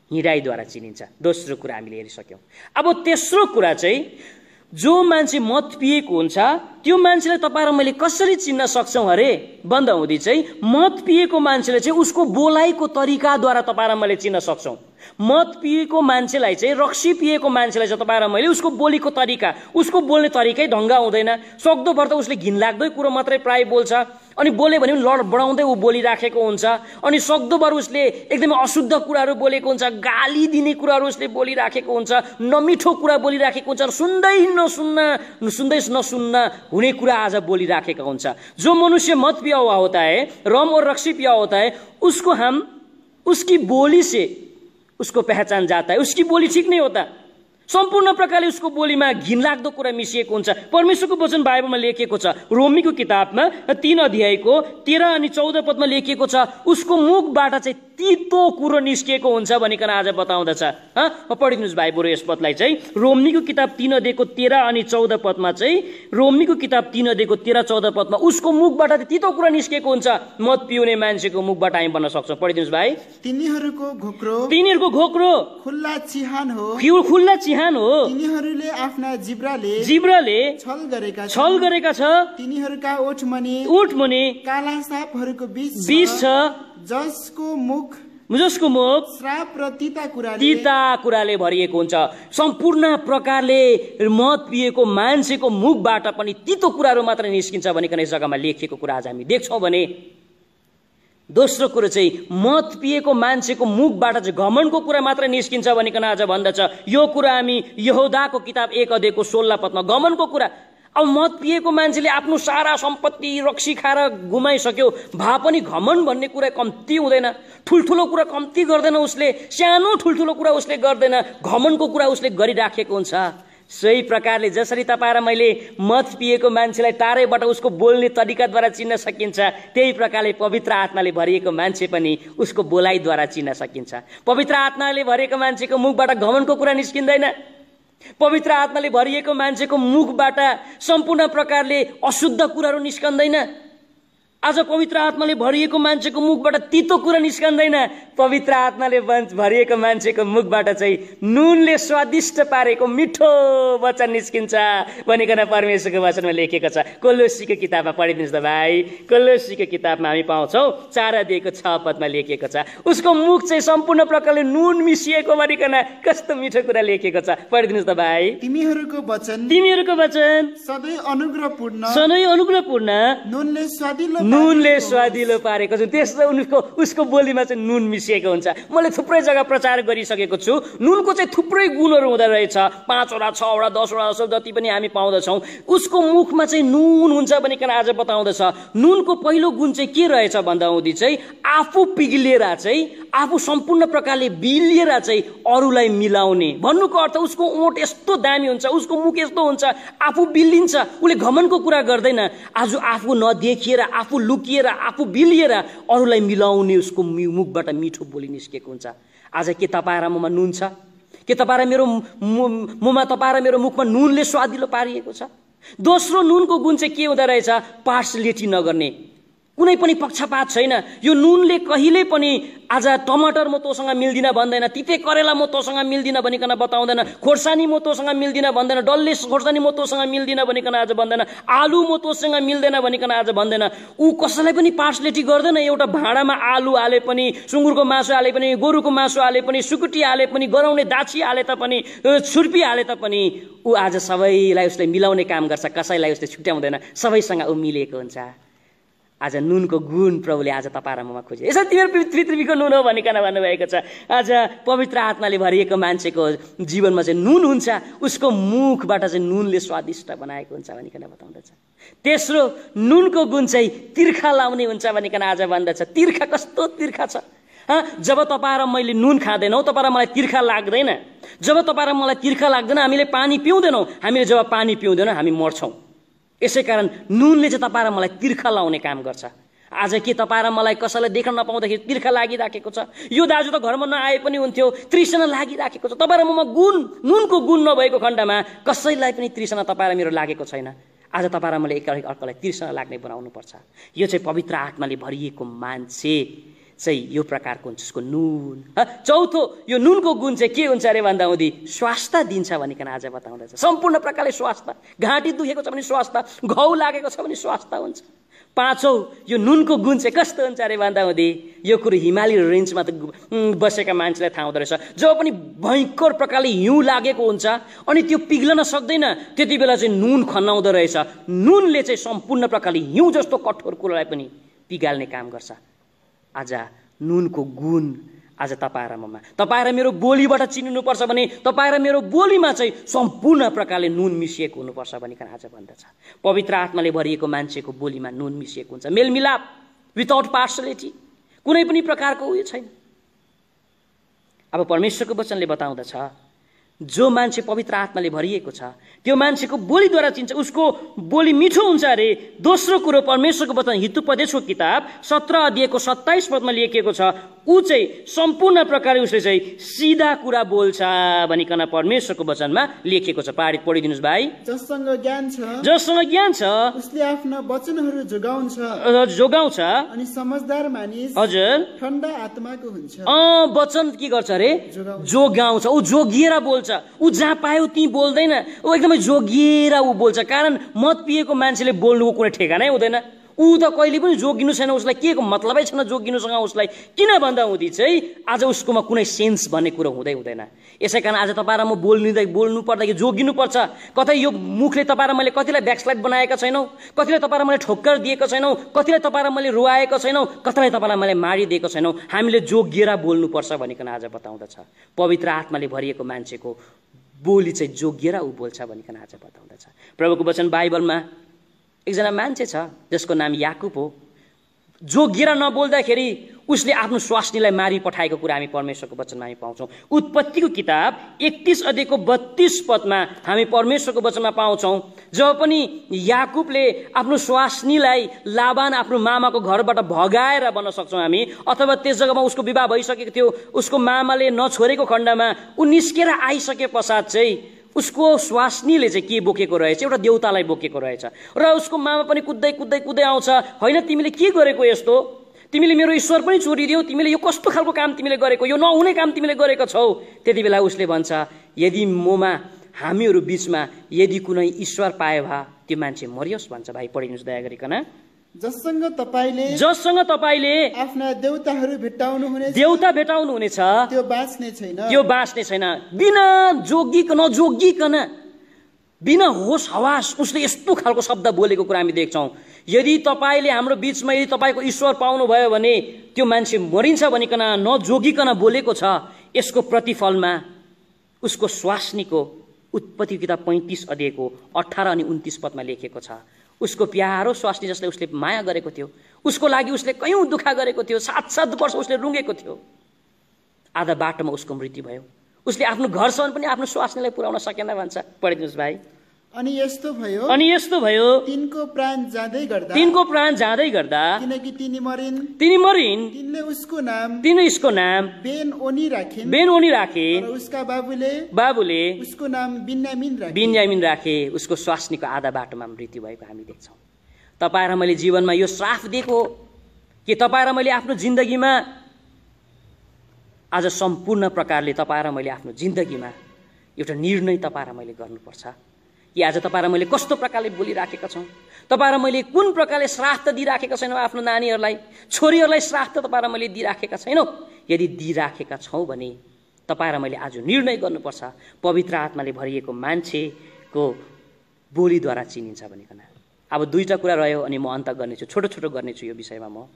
हिँडाइद्वारा चिनिन्छ। दोस्रो कुरा हामीले हेरिसक्यौँ। अब तेस्रो कुरा चाहिँ जो मान्छे मद पिएको हुन्छ त्यो मान्छेलाई तपाईँ र मैले कसरी चिन्न सक्छौँ अरे भन्दाहुँदी चाहिँ मद पिएको मान्छेले चाहिँ उसको बोलाइको तरिकाद्वारा तपाईँ र मैले चिन्न सक्छौँ। मद पिएको मान्छेलाई चाहिँ, रक्सी पिएको मान्छेलाई चाहिँ तपाईँ र मैले उसको बोलीको तरिका, उसको बोल्ने तरिकै ढङ्ग हुँदैन। सक्दोभर त उसले घिनलाग्दो कुरो मात्रै प्राय बोल्छ, अनि बोल्यो भने पनि लड बढाउँदै ऊ बोलिराखेको हुन्छ। अनि सक्दोभर उसले एकदमै अशुद्ध कुराहरू बोलेको हुन्छ, गाली दिने कुराहरू उसले बोलिराखेको हुन्छ, नमिठो कुरा बोलिराखेको हुन्छ, सुन्दै नसुन्न हुने कुरा आज बोलिराखेका हुन्छ। जो मनुष्य मद पिया हुआ होता है, रम और रक्सी पिया होता है, उसको हम उसकी बोली से उसको पहचान जाता है। उसकी बोली ठीक नहीं होता, सम्पूर्ण प्रकारले उसको बोलीमा घिनलाग्दो कुरा मिसिएको हुन्छ। परमेश्वरको वचन बाइबलमा लेखिएको छ, रोमीको किताबमा 3:13-14 लेखिएको छ, उसको मुखबाट चाहिँ तितो कुरो निस्किएको हुन्छ भनिकन आज बताउँदछ। पढिदिनुहोस् भाइ बरु यस पदलाई चाहिँ, रोमीको किताब 3:13-14 चाहिँ, रोमीको किताब 3:13-14 उसको मुखबाट तितो कुरा निस्किएको हुन्छ। मद पिउने मान्छेको मुखबाट हामी भन्न सक्छौँ। पढिदिनुहोस् भाइ। तिनीहरूको घोक्रो खुल्ला चिहान हो, तिनीहरूले आफ्ना जिब्राले छल गरेका छ। तिनीहरूका ओठ मुनि काला साँपहरूको बिष छ, जसको मुख श्राप र तिता कुराले भरिएको हुन्छ। सम्पूर्ण प्रकारले मद पिएको मान्छेको मुखबाट पनि तितो कुराहरू मात्र निस्किन्छ भनिकन यस जग्गामा लेखिएको कुरा आज हामी देख्छौँ भने, दोस्रो कुरो चाहिँ मद पिएको मान्छेको मुखबाट चाहिँ घमण्डको कुरा मात्र निस्किन्छ भनिकन आज भन्दछ। यो कुरा हामी यहोदाको किताब 1:16 घमण्डको कुरा। अब मद पिएको मान्छेले आफ्नो सारा सम्पत्ति रक्सी खाएर गुमाइसक्यो भए पनि घमण्ड भन्ने कुरा कम्ती हुँदैन, ठुल्ठुलो कुरा कम्ती गर्दैन उसले, सानो ठुल्ठुलो कुरा उसले गर्दैन, घमण्डको कुरा उसले गरिराखेको हुन्छ। सोही प्रकारले जसरी तपाईँ र मैले मद पिएको मान्छेलाई टाढैबाट उसको बोल्ने तरिकाद्वारा चिन्न सकिन्छ, त्यही प्रकारले पवित्र आत्माले भरिएको मान्छे पनि उसको बोलाइद्वारा चिन्न सकिन्छ। पवित्र आत्माले भरिएको मान्छेको मुखबाट घमण्डको कुरा निस्किँदैन। पवित्र आत्माले भरिएको मान्छेको मुखबाट सम्पूर्ण प्रकारले अशुद्ध कुराहरू निस्कँदैन। आज पवित्र आत्माले भरिएको मान्छेको मुखबाट तितो कुरा निस्कँदैन। पवित्र आत्माले भरिएको मान्छेको मुखबाट चाहिँ नुनले स्वादिष्ट पारेको मिठो वचन निस्किन्छ भनिकन परमेश्वरको वचनमा लेखिएको छ। कोलोसीको किताबमा पढिदिनुहोस् त भाइ। कोलोसीको किताबमा हामी पाउँछौँ 4:6 लेखिएको छ, उसको मुख चाहिँ सम्पूर्ण प्रकारले नुन मिसिएको भनिकन कस्तो मिठो कुरा लेखिएको छ। पढिदिनुहोस् त भाइ। तिमीहरूको वचन सधैँ अनुग्रहपूर्ण नुनले स्वादिलो पारेको छ। त्यसो उसको बोलीमा चाहिँ नुन मिसिएको हुन्छ। मैले थुप्रै जग्गा प्रचार गरिसकेको छु। नुनको चाहिँ थुप्रै गुणहरू हुँदो रहेछ, 5वटा 6वटा 10वटा जस्तो जति पनि हामी पाउँदछौँ। उसको मुखमा चाहिँ नुन हुन्छ भनिकन आज बताउँदछ। नुनको पहिलो गुण चाहिँ के रहेछ भन्दाहुँदी चाहिँ आफू पिघलेर चाहिँ आफू सम्पूर्ण प्रकारले बिलिएर चाहिँ अरूलाई मिलाउने। भन्नुको अर्थ उसको ओठ यस्तो दामी हुन्छ, उसको मुख यस्तो हुन्छ, आफू बिलिन्छ। उसले घमण्डको कुरा गर्दैन। आज आफू नदेखिएर, आफू लुकिएर, आफू बिलिएर अरूलाई मिलाउने उसको मुखबाट मिठो बोली निस्केको हुन्छ। आज के तपाईँ र ममा नुन छ? के तपाईँ र मेरो मुखमा, तपाईँ र मेरो मुखमा नुनले स्वादिलो पारिएको छ? दोस्रो नुनको गुण चाहिँ के हुँदो रहेछ? पार्सलिटी नगर्ने, कुनै पनि पक्षपात छैन। यो नुनले कहिले पनि आज टमाटर म तँसँग मिल्दिन भन्दैन, तिते करेला म तँसँग मिल्दिन भनिकन बताउँदैन, खोर्सानी म तँसँग मिल्दिन भन्दैन, डल्ले खोर्सानी म तँसँग मिल्दिन भनिकन आज भन्दैन, आलु म तँसँग मिल्दैन भनिकन आज भन्दैन। ऊ कसैलाई पनि पार्सलिटी गर्दैन। एउटा भाँडामा आलु हाले पनि, सुँगुरको मासु हाले पनि, गोरुको मासु हाले पनि, सुकुटी हाले पनि, गराउने दाछी हाले तापनि, छुर्पी हाले तापनि ऊ आज सबैलाई उसले मिलाउने काम गर्छ। कसैलाई उसले छुट्याउँदैन, सबैसँग ऊ मिलेको हुन्छ। आज नुनको गुण प्रभुले आज तपाईँ र ममा खोजे। यसो तिम्रो पृथ्वीको नुन हो भनिकन भन्नुभएको छ। आज पवित्र आत्माले भरिएको मान्छेको जीवनमा चाहिँ नुन हुन्छ, उसको मुखबाट चाहिँ नुनले स्वादिष्ट बनाएको हुन्छ भनिकन बताउँदछ। तेस्रो नुनको गुण चाहिँ तिर्खा लाउने हुन्छ भनिकन आज भन्दछ। तिर्खा कस्तो तिर्खा छ? जब तपाईँ र मैले नुन खाँदैनौँ, तपाईँ र मलाई तिर्खा लाग्दैन। जब तपाईँ र मलाई तिर्खा लाग्दैन, हामीले पानी पिउँदैनौँ। हामीले जब पानी पिउँदैनौँ हामी मर्छौँ। यसै कारण नुनले चाहिँ तपाईँ र मलाई तिर्खा लाउने काम गर्छ। आज के तपाईँ र मलाई कसैलाई देख्न नपाउँदाखेरि तिर्खा लागिराखेको छ? यो दाजु त घरमा नआए पनि हुन्थ्यो, तृष्णा लागिराखेको छ। तपाईँ र ममा नुनको गुण नभएको खण्डमा कसैलाई पनि तृष्णा तपाईँ र मेरो लागेको छैन। आज तपाईँ र मैले अर्कालाई तृष्णा लाग्ने बनाउनु पर्छ। यो चाहिँ पवित्र आत्माले भरिएको मान्छे चाहिँ यो प्रकारको हुन्छ, उसको नुन। चौथो यो नुनको गुण चाहिँ के हुन्छ अरे भन्दाहुँदी स्वास्थ्य दिन्छ भनिकन आज बताउँदछ। सम्पूर्ण प्रकारले स्वास्थ्य, घाँटी दुखेको छ भने स्वास्थ्य, घाउ लागेको छ भने स्वास्थ्य हुन्छ। पाँचौं यो नुनको गुण चाहिँ कस्तो हुन्छ अरे भन्दाहुँदी यो कुरो हिमाली रेन्जमा त बसेका मान्छेलाई थाहा हुँदो रहेछ। जब पनि भयङ्कर प्रकारले हिउँ लागेको हुन्छ अनि त्यो पिघ्लन सक्दैन, त्यति बेला चाहिँ नुन खन्नाउँदो रहेछ। नुनले चाहिँ सम्पूर्ण प्रकारले हिउँ जस्तो कठोर कुरालाई पनि पिगाल्ने काम गर्छ। आज नुनको गुण आज तपाईँ र ममा, तपाईँ र मेरो बोलीबाट चिन्नुपर्छ भने तपाईँ र मेरो बोलीमा चाहिँ सम्पूर्ण प्रकारले नुन मिसिएको हुनुपर्छ भनिकन आज भन्दछ। पवित्र आत्माले भरिएको मान्छेको बोलीमा नुन मिसिएको हुन्छ। मेलमिलाप विदाउट पार्सलिटी, कुनै पनि प्रकारको उयो छैन। अब परमेश्वरको वचनले बताउँदछ जो मान्छे पवित्र आत्माले भरिएको छ त्यो मान्छेको बोलीद्वारा चिन्छ, उसको बोली मिठो हुन्छ अरे। दोस्रो कुरो परमेश्वरको वचन हितोपदेशको किताब 17:27 लेखिएको छ, ऊ चाहिँ सम्पूर्ण प्रकारले उसले चाहिँ सिधा कुरा बोल्छ भनिकन परमेश्वरको वचनमा लेखिएको छ। पढिदिनुहोस् भाइ। जससँग ज्ञान छ उसले आफ्ना वचनहरू जोगाउँछ अनि समझदार मानिस हजुर ठण्डा आत्माको हुन्छ। वचन के गर्छ अरे? जोगाउँछ। ऊ जोगिएर बोल्छ। ऊ जहाँ पायो त्यही बोल्दैन, ऊ एकदमै जोगिएर ऊ बोल्छ। कारण मद पिएको मान्छेले बोल्नुको कुनै ठेगानै हुँदैन। ऊ त कहिले पनि जोगिनु छैन, उसलाई के को मतलबै छैन जोगिनुसँग उसलाई। किन भन्दा हुँदी चाहिँ आज उसकोमा कुनै सेन्स भन्ने कुरो हुँदैन। यसै कारण आज तपाईँ र म बोल्नु पर्दाखेरि जोगिनु पर्छ। कतै यो मुखले तपाईँ र मैले कतिलाई ब्याकस्लाइड बनाएका छैनौँ, कतिलाई तपाईँ र मैले ठोक्कर दिएको छैनौँ, कतिलाई तपाईँ र मैले रुवाएको छैनौँ, कतिलाई तपाईँलाई मैले मारिदिएको छैनौँ। हामीले जोगिएर बोल्नुपर्छ भनिकन आज बताउँदछ। पवित्र आत्माले भरिएको मान्छेको बोली चाहिँ जोगिएर ऊ बोल्छ भनिकन आज बताउँदछ। प्रभुको वचन बाइबलमा एकजना मान्छे छ जसको नाम याकुब हो। जोगिएर नबोल्दाखेरि उसले आफ्नो स्वास्नीलाई मारी पठाएको कुरा हामी परमेश्वरको वचनमा हामी पाउँछौँ। उत्पत्तिको किताब 31 अध्यायको 32 पदमा हामी परमेश्वरको वचनमा पाउँछौँ, जब पनि याकुबले आफ्नो स्वास्नीलाई लाबान आफ्नो मामाको घरबाट भगाएर भन्न सक्छौँ हामी, अथवा त्यस जग्गामा उसको विवाह भइसकेको थियो, उसको मामाले नछोडेको खण्डमा ऊ निस्केर आइसके पश्चात चाहिँ उसको स्वास्नीले चाहिँ के बोकेको रहेछ, एउटा देउतालाई बोकेको रहेछ र उसको मामा पनि कुद्दै कुद्दै कुद्दै आउँछ, होइन तिमीले के गरेको यस्तो, तिमीले मेरो ईश्वर पनि चोरिदियौ, तिमीले यो कस्तो खालको काम तिमीले गरेको, यो नहुने काम तिमीले गरेको छौ। त्यति बेला उसले भन्छ, यदि ममा हामीहरू बीचमा यदि कुनै ईश्वर पाए भए त्यो मान्छे मरियोस् भन्छ। भाइ पढिदिनुहोस् दया गरिकन। जससँग तपाईले आफ्ना देउताहरू भेटाउनु हुनेछ त्यो बाँच्ने छैन। बिना जोगिकन बिना होस हवास उसले यस्तो खालको शब्द बोलेको कुरा हामी देख्छौँ। यदि तपाईँले हाम्रो बीचमा यदि तपाईँको ईश्वर पाउनुभयो भने त्यो मान्छे मरिन्छ भनिकन नजोगिकन बोलेको छ। यसको प्रतिफलमा उसको स्वास्नीको उत्पत्ति किताब 35 अध्यायको 18 अनि 29 पदमा लेखेको छ, उसको प्यारो स्वास्नी जसले उसले माया गरेको थियो, उसको लागि उसले कयौं दुःख गरेको थियो, 7 वर्ष उसले रुँगेको थियो, आधा बाटोमा उसको मृत्यु भयो। उसले आफ्नो घरसम्म पनि आफ्नो स्वास्नीलाई पुर्याउन सकेन भन्छ। पढिदिनुहोस् भाइ। अनि यस्तो भयो तिनको प्राण जाँदै गर्दा किनकि तिनी मरिन् तिनले उसको नाम बेन-ओनी राखे र उसका बाबुले उसको नाम बिन्यामिन राखे। उसको स्वास्नीको आधा बाटोमा मृत्यु भएको हामी देख्छौँ। तपाईँ र मैले जीवनमा यो श्राप दिएको कि तपाईँ र मैले आफ्नो जिन्दगीमा आज सम्पूर्ण प्रकारले तपाईँ र मैले आफ्नो जिन्दगीमा एउटा निर्णय तपाईँ र मैले गर्नुपर्छ कि आज तपाईँ र मैले कस्तो प्रकारले बोलिराखेका छौँ, तपाईँ र मैले कुन प्रकारले श्राप त दिइराखेका छैनौँ, आफ्नो नानीहरूलाई छोरीहरूलाई श्राप त तपाईँ र मैले दिइराखेका छैनौँ। यदि दिइराखेका छौँ भने तपाईँ र मैले आज निर्णय गर्नुपर्छ, पवित्र आत्माले भरिएको मान्छेको बोलीद्वारा चिनिन्छ भनिकन। अब 2टा कुरा रह्यो अनि म अन्त गर्नेछु, छोटो छोटो गर्नेछु यो विषयमा। म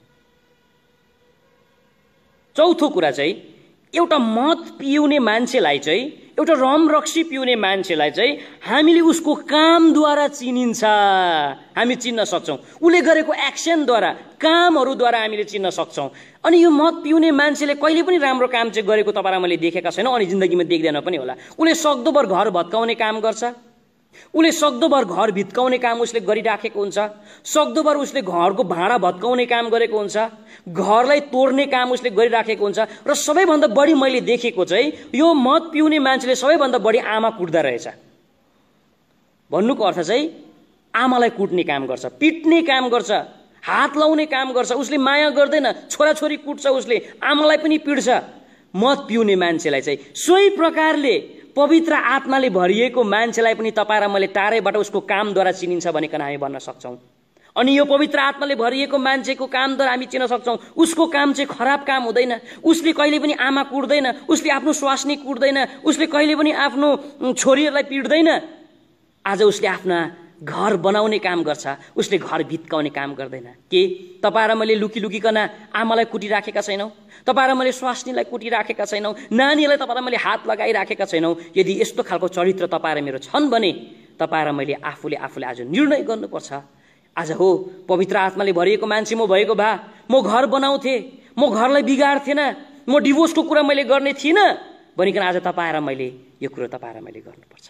चौथो कुरा चाहिँ एउटा मद पिउने मान्छेलाई चाहिँ, एउटा रमरक्सी पिउने मान्छेलाई चाहिँ हामीले उसको कामद्वारा चिनिन्छ, हामी चिन्न सक्छौँ। उसले गरेको एक्सनद्वारा, कामहरूद्वारा हामीले चिन्न सक्छौँ। अनि यो मद पिउने मान्छेले कहिले पनि राम्रो काम चाहिँ गरेको तपाईँ मैले देखेका छैनौँ अनि जिन्दगीमा देख्दैन पनि होला। उसले सक्दोभर घर भत्काउने काम गर्छ, उसले सक्दोभर घर भित्काउने काम उसले गरिराखेको हुन्छ, सक्दोभर उसले घरको भाँडा भत्काउने काम गरेको हुन्छ, घरलाई तोड्ने काम उसले गरिराखेको हुन्छ। र सबैभन्दा बढी मैले देखेको चाहिँ यो मद पिउने मान्छेले सबैभन्दा बढी आमा कुट्दा रहेछ। भन्नुको अर्थ चाहिँ आमालाई कुट्ने काम गर्छ, पिट्ने काम गर्छ, हात लाउने काम गर्छ। उसले माया गर्दैन, छोराछोरी कुट्छ, उसले आमालाई पनि पिट्छ। मद पिउने मान्छेलाई चाहिँ सोही प्रकारले पवित्र आत्माले भरिएको मान्छेलाई पनि तपाईँ र मैले टाढैबाट उसको कामद्वारा चिनिन्छ भनिकन हामी भन्न सक्छौँ। अनि यो पवित्र आत्माले भरिएको मान्छेको कामद्वारा हामी चिन्न सक्छौँ उसको काम चाहिँ खराब काम हुँदैन, उसले कहिले पनि आमा कुट्दैन, उसले आफ्नो स्वास्नी कुट्दैन, उसले कहिले पनि आफ्नो छोरीहरूलाई पिट्दैन। आज उसले आफ्ना घर बनाउने काम गर्छ, उसले घर भित्काउने काम गर्दैन। के तपाईँ र मैले लुकिकन आमालाई कुटिराखेका छैनौँ? तपाईँ र मैले स्वास्नीलाई कुटिराखेका छैनौँ? नानीहरूलाई तपाईँ र मैले हात लगाइराखेका छैनौँ? यदि यस्तो खालको चरित्र तपाईँ र मेरो छन् भने तपाईँ र मैले आफूले आज निर्णय गर्नुपर्छ। आज हो पवित्र आत्माले भरिएको मान्छे म भएको भए म घर बनाउँथेँ, म घरलाई बिगार्थेन, म डिभोर्सको कुरा मैले गर्ने थिइनँ भनिकन आज तपाईँ र मैले यो कुरो तपाईँ र मैले गर्नुपर्छ।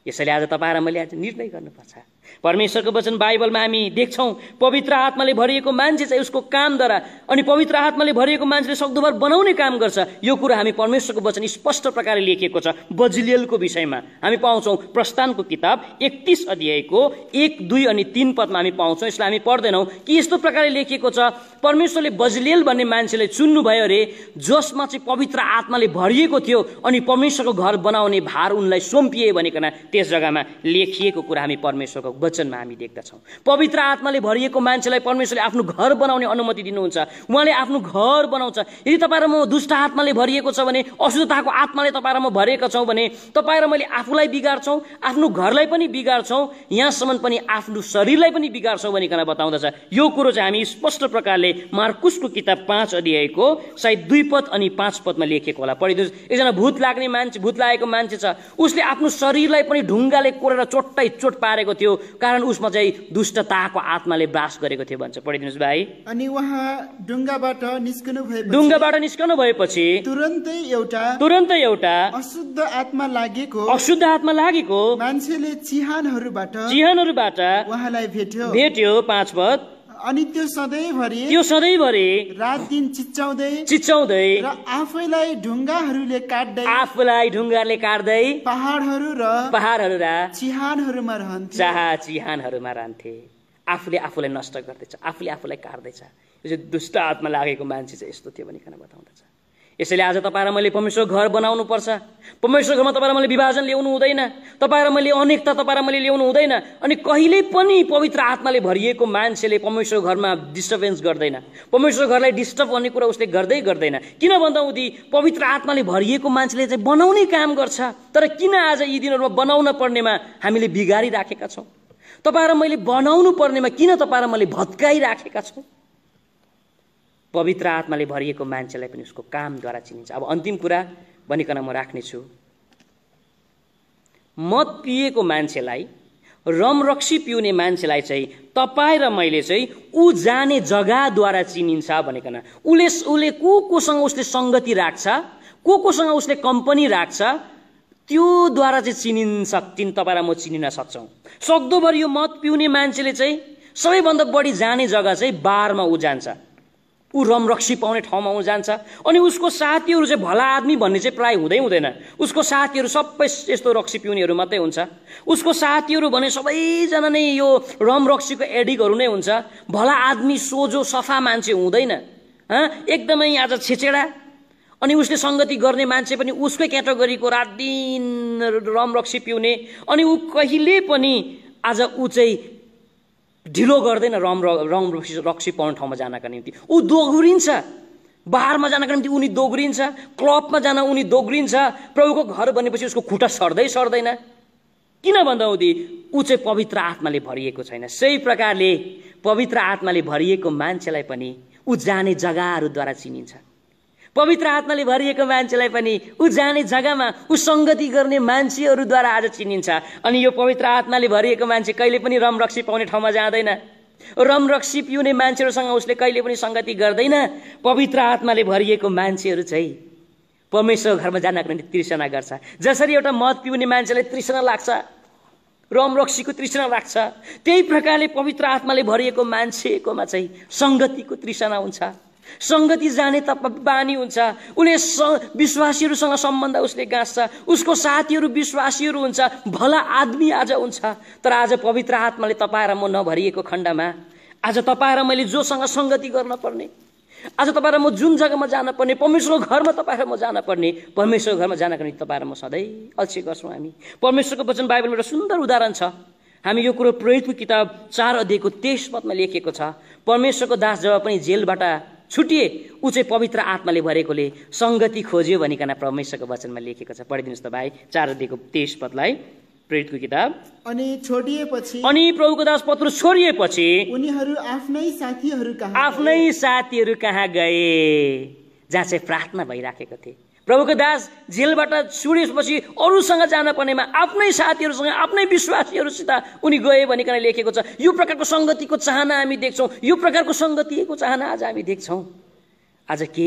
यसैले आज तपाईँ र मैले आज निर्णय गर्नुपर्छ। परमेश्वरको वचन बाइबलमा हामी देख्छौँ पवित्र आत्माले भरिएको मान्छे चाहिँ उसको कामद्वारा, अनि पवित्र आत्माले भरिएको मान्छेले सक्दोभर बनाउने काम गर्छ। यो कुरा हामी परमेश्वरको वचन स्पष्ट प्रकारले लेखिएको छ। बजलियलको विषयमा हामी पाउँछौँ प्रस्थानको किताब 31 अध्यायको 1, 2 अनि 3 पदमा हामी पाउँछौँ। यसलाई हामी पढ्दैनौँ कि यस्तो प्रकारले लेखिएको छ, परमेश्वरले बजलियल भन्ने मान्छेले चुन्नुभयो अरे जसमा चाहिँ पवित्र आत्माले भरिएको थियो, अनि परमेश्वरको घर बनाउने भार उनलाई सुम्पिए भनिकन त्यस जग्गामा लेखिएको कुरा हामी परमेश्वरको वचनमा हामी देख्दछौँ। पवित्र आत्माले भरिएको मान्छेलाई परमेश्वरले आफ्नो घर बनाउने अनुमति दिनुहुन्छ, उहाँले आफ्नो घर बनाउँछ। यदि तपाईँ र म दुष्ट आत्माले भरिएको छ भने, अशुद्धताको आत्माले तपाईँ र म भरिएका छौँ भने तपाईँ र मैले आफूलाई बिगार्छौँ, आफ्नो घरलाई पनि बिगार्छौँ, यहाँसम्म पनि आफ्नो शरीरलाई पनि बिगार्छौँ भनिकन बताउँदछ। यो कुरो चाहिँ हामी स्पष्ट प्रकारले मार्कुसको किताब 5 अध्यायको सायद 2 पद अनि 5 पदमा लेखेको होला। पढिदिनुहोस्। एकजना भूत लागेको मान्छे छ, उसले आफ्नो शरीरलाई पनि ढुङ्गाले कोरेर चोट्टै चोट पारेको थियो, कारण उसमा चाहिँ दुष्टताको आत्माले बास गरेको थियो भन्छ। पढिदिनुहोस् भाइ। अनि उहाँ ढुङ्गाबाट निस्कनु भएपछि तुरन्तै एउटा अशुद्ध आत्मा लागेको मान्छेले चिहानहरूबाट उहाँलाई भेट्यो। 5 पद। अनि त्यो सधैँभरि रात दिन चिच्चाउँदै र आफैलाई ढुङ्गाहरूले काट्दै पहाडहरू र चिहानहरूमा रहन्थे। आफूले आफूलाई नष्ट गर्दैछ, आफूले आफूलाई काट्दैछ। यो चाहिँ दुष्ट आत्मा लागेको मान्छे चाहिँ यस्तो थियो भनिकन बताउँदछ। यसैले आज तपाईँ र मैले परमेश्वर घर बनाउनु पर्छ। परमेश्वर घरमा तपाईँ र मैले विभाजन ल्याउनु हुँदैन, तपाईँ र मैले अनेकता तपाईँ र मैले ल्याउनु हुँदैन। अनि कहिले पनि पवित्र आत्माले भरिएको मान्छेले परमेश्वर घरमा डिस्टर्बेन्स गर्दैन, परमेश्वर घरलाई डिस्टर्ब गर्ने कुरा उसले गर्दैन। किन भन्दाहुँदी पवित्र आत्माले भरिएको मान्छेले चाहिँ बनाउने काम गर्छ। तर किन आज यी दिनहरूमा बनाउन पर्नेमा हामीले बिगारिराखेका छौँ? तपाईँ र मैले बनाउनु पर्नेमा किन तपाईँ र मैले भत्काइराखेका छौँ? पवित्र आत्माले भरिएको मान्छेलाई पनि उसको कामद्वारा चिनिन्छ। अब अन्तिम कुरा भनिकन म राख्नेछु, मद पिएको मान्छेलाई, रमरक्सी पिउने मान्छेलाई चाहिँ तपाईँ र मैले चाहिँ ऊ जाने जग्गाद्वारा चिनिन्छ भनिकन। उसले कोसँग उसले सङ्गति राख्छ, कोसँग उसले कम्पनी राख्छ, त्योद्वारा चाहिँ तपाईँ र म चिनिन सक्छौँ। सक्दोभरि यो मद पिउने मान्छेले चाहिँ सबैभन्दा बढी जाने जग्गा चाहिँ बारमा ऊ जान्छ, ऊ रमरक्सी पाउने ठाउँमा ऊ जान्छ। अनि उसको साथीहरू चाहिँ भला आदमी भन्ने चाहिँ प्राय हुँदैन। उसको साथीहरू सबै यस्तो रक्सी पिउनेहरू मात्रै हुन्छ। उसको साथीहरू भने सबैजना नै यो रमरक्सीको एडिक्टहरू नै हुन्छ। भला आदमी, सोझो सफा मान्छे हुँदैन, एकदमै आज छेचेडा। अनि उसले सङ्गति गर्ने मान्छे पनि उसकै क्याटेगोरीको, रात दिन रमरक्सी पिउने। अनि ऊ कहिले पनि आज ऊ चाहिँ ढिलो गर्दैन रक्सी पाउने ठाउँमा जानका निम्ति। ऊ दोग्रिन्छ, बारमा जानका निम्ति उनी दोग्रिन्छ, क्लबमा जान उनी दोग्रिन्छ। प्रभुको घर भनेपछि उसको खुट्टा सर्दैन। किन भन्दाहुँदी ऊ चाहिँ पवित्र आत्माले भरिएको छैन। सही प्रकारले पवित्र आत्माले भरिएको मान्छेलाई पनि ऊ जाने जग्गाहरूद्वारा चिनिन्छ। पवित्र आत्माले भरिएको मान्छेलाई पनि ऊ जाने जग्गामा ऊ सङ्गति गर्ने मान्छेहरूद्वारा आज चिनिन्छ। अनि यो पवित्र आत्माले भरिएको मान्छे कहिले पनि रमरक्सी पाउने ठाउँमा जाँदैन, रमरक्सी पिउने मान्छेहरूसँग उसले कहिले पनि सङ्गति गर्दैन। पवित्र आत्माले भरिएको मान्छेहरू चाहिँ परमेश्वर घरमा जानको निम्ति तृष्णा गर्छ। जसरी एउटा मद पिउने मान्छेलाई तृष्णा लाग्छ, रमरक्सीको तृष्णा लाग्छ, त्यही प्रकारले पवित्र आत्माले भरिएको मान्छेकोमा चाहिँ सङ्गतिको तृष्णा हुन्छ, सङ्गति जाने बानी हुन्छ। उसले विश्वासीहरूसँग सम्बन्ध उसले गाँच्छ, उसको साथीहरू विश्वासीहरू हुन्छ, भला आदमी आज हुन्छ। तर आज पवित्र आत्माले तपाईँ र म नभरिएको खण्डमा आज तपाईँ र मैले जोसँग सङ्गति गर्न पर्ने, आज तपाईँ र म जुन जग्गामा जान पर्ने, परमेश्वरको घरमा तपाईँ र म जान पर्ने, परमेश्वरको घरमा जानको निम्ति तपाईँ र म सधैँ अल्छी गर्छौँ हामी। परमेश्वरको वचन बाइबलमा एउटा सुन्दर उदाहरण छ। हामी यो कुरो प्रेरितको किताब 4 अध्यायको 23 पदमा लेखिएको छ। परमेश्वरको दास जब पनि जेलबाट छुटिए ऊ चाहिँ पवित्र आत्माले भरेकोले सङ्गति खोज्यो भनिकन परमेश्वरको वचनमा लेखेको छ। पढिदिनुहोस् त भाइ 4 अध्यायको 23 पदलाई, प्रेरितको किताब। अनि छोडिएपछि, अनि प्रभुको दास पत्रुस छोडिएपछि उनीहरू आफ्नै साथीहरू कहाँ गए, जहाँ चाहिँ प्रार्थना भइराखेको थिए। प्रभुको दास जेलबाट छुडिएपछि अरूसँग जान पर्नेमा आफ्नै साथीहरूसँग, आफ्नै विश्वासीहरूसित उनी गए भनिकन लेखेको छ। यो प्रकारको सङ्गतिको चाहना हामी देख्छौँ, यो प्रकारको सङ्गतिको चाहना आज हामी देख्छौँ। आज के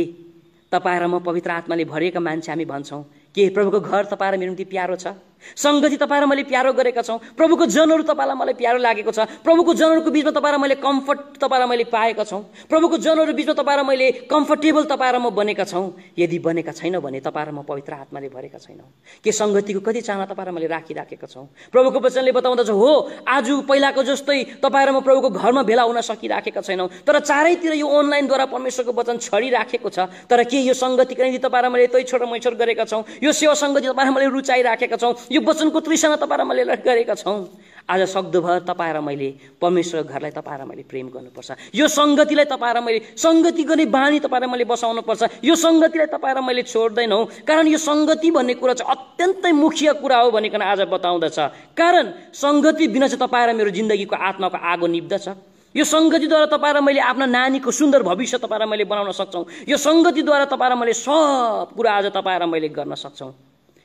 तपाईँ र म पवित्र आत्माले भरिएका मान्छे हामी भन्छौँ के प्रभुको घर तपाईँ र मेरो निम्ति प्यारो छ? सङ्गति तपाईँ र मैले प्यारो गरेका छौँ? प्रभुको जनहरू तपाईँलाई मलाई प्यारो लागेको छ? प्रभुको जनहरूको बिचमा तपाईँ र मैले कम्फर्ट तपाईँ र मैले पाएका छौँ? प्रभुको जनहरू बिचमा तपाईँ र मैले कम्फर्टेबल तपाईँ र म बनेका छौँ? यदि बनेका छैन भने तपाईँ र म पवित्र आत्माले भरेका छैनौँ। के सङ्गतिको कति चाहना तपाईँ र मैले राखिराखेका छौँ? प्रभुको वचनले बताउँदछ हो आज पहिलाको जस्तै तपाईँ र म प्रभुको घरमा भेला हुन सकिराखेका छैनौँ, तर चारैतिर यो अनलाइनद्वारा परमेश्वरको वचन छरिराखेको छ। तर के यो सङ्गतिका निम्ति तपाईँ र मैले तै छोड मैछोड गरेका छौँ? यो सेवा सङ्गति तपाईँ र मैले रुचाइराखेका छौँ? यो वचनको तृष्णा तपाईँ र मैले गरेका छौँ? आज सक्दोभर तपाईँ र मैले परमेश्वरको घरलाई तपाईँ र मैले प्रेम गर्नुपर्छ। यो सङ्गतिलाई तपाईँ र मैले सङ्गति गर्ने बानी तपाईँ र मैले बसाउनुपर्छ। यो सङ्गतिलाई तपाईँ र मैले छोड्दैनौँ, कारण यो सङ्गति भन्ने कुरा चाहिँ अत्यन्तै मुख्य कुरा हो भनिकन आज बताउँदछ। कारण सङ्गति बिना चाहिँ तपाईँ र मेरो जिन्दगीको आत्माको आगो निप्दछ। यो सङ्गतिद्वारा तपाईँ र मैले आफ्ना नानीको सुन्दर भविष्य तपाईँ र मैले बनाउन सक्छौँ। यो सङ्गतिद्वारा तपाईँ र मैले सब कुरा आज तपाईँ र मैले गर्न सक्छौँ।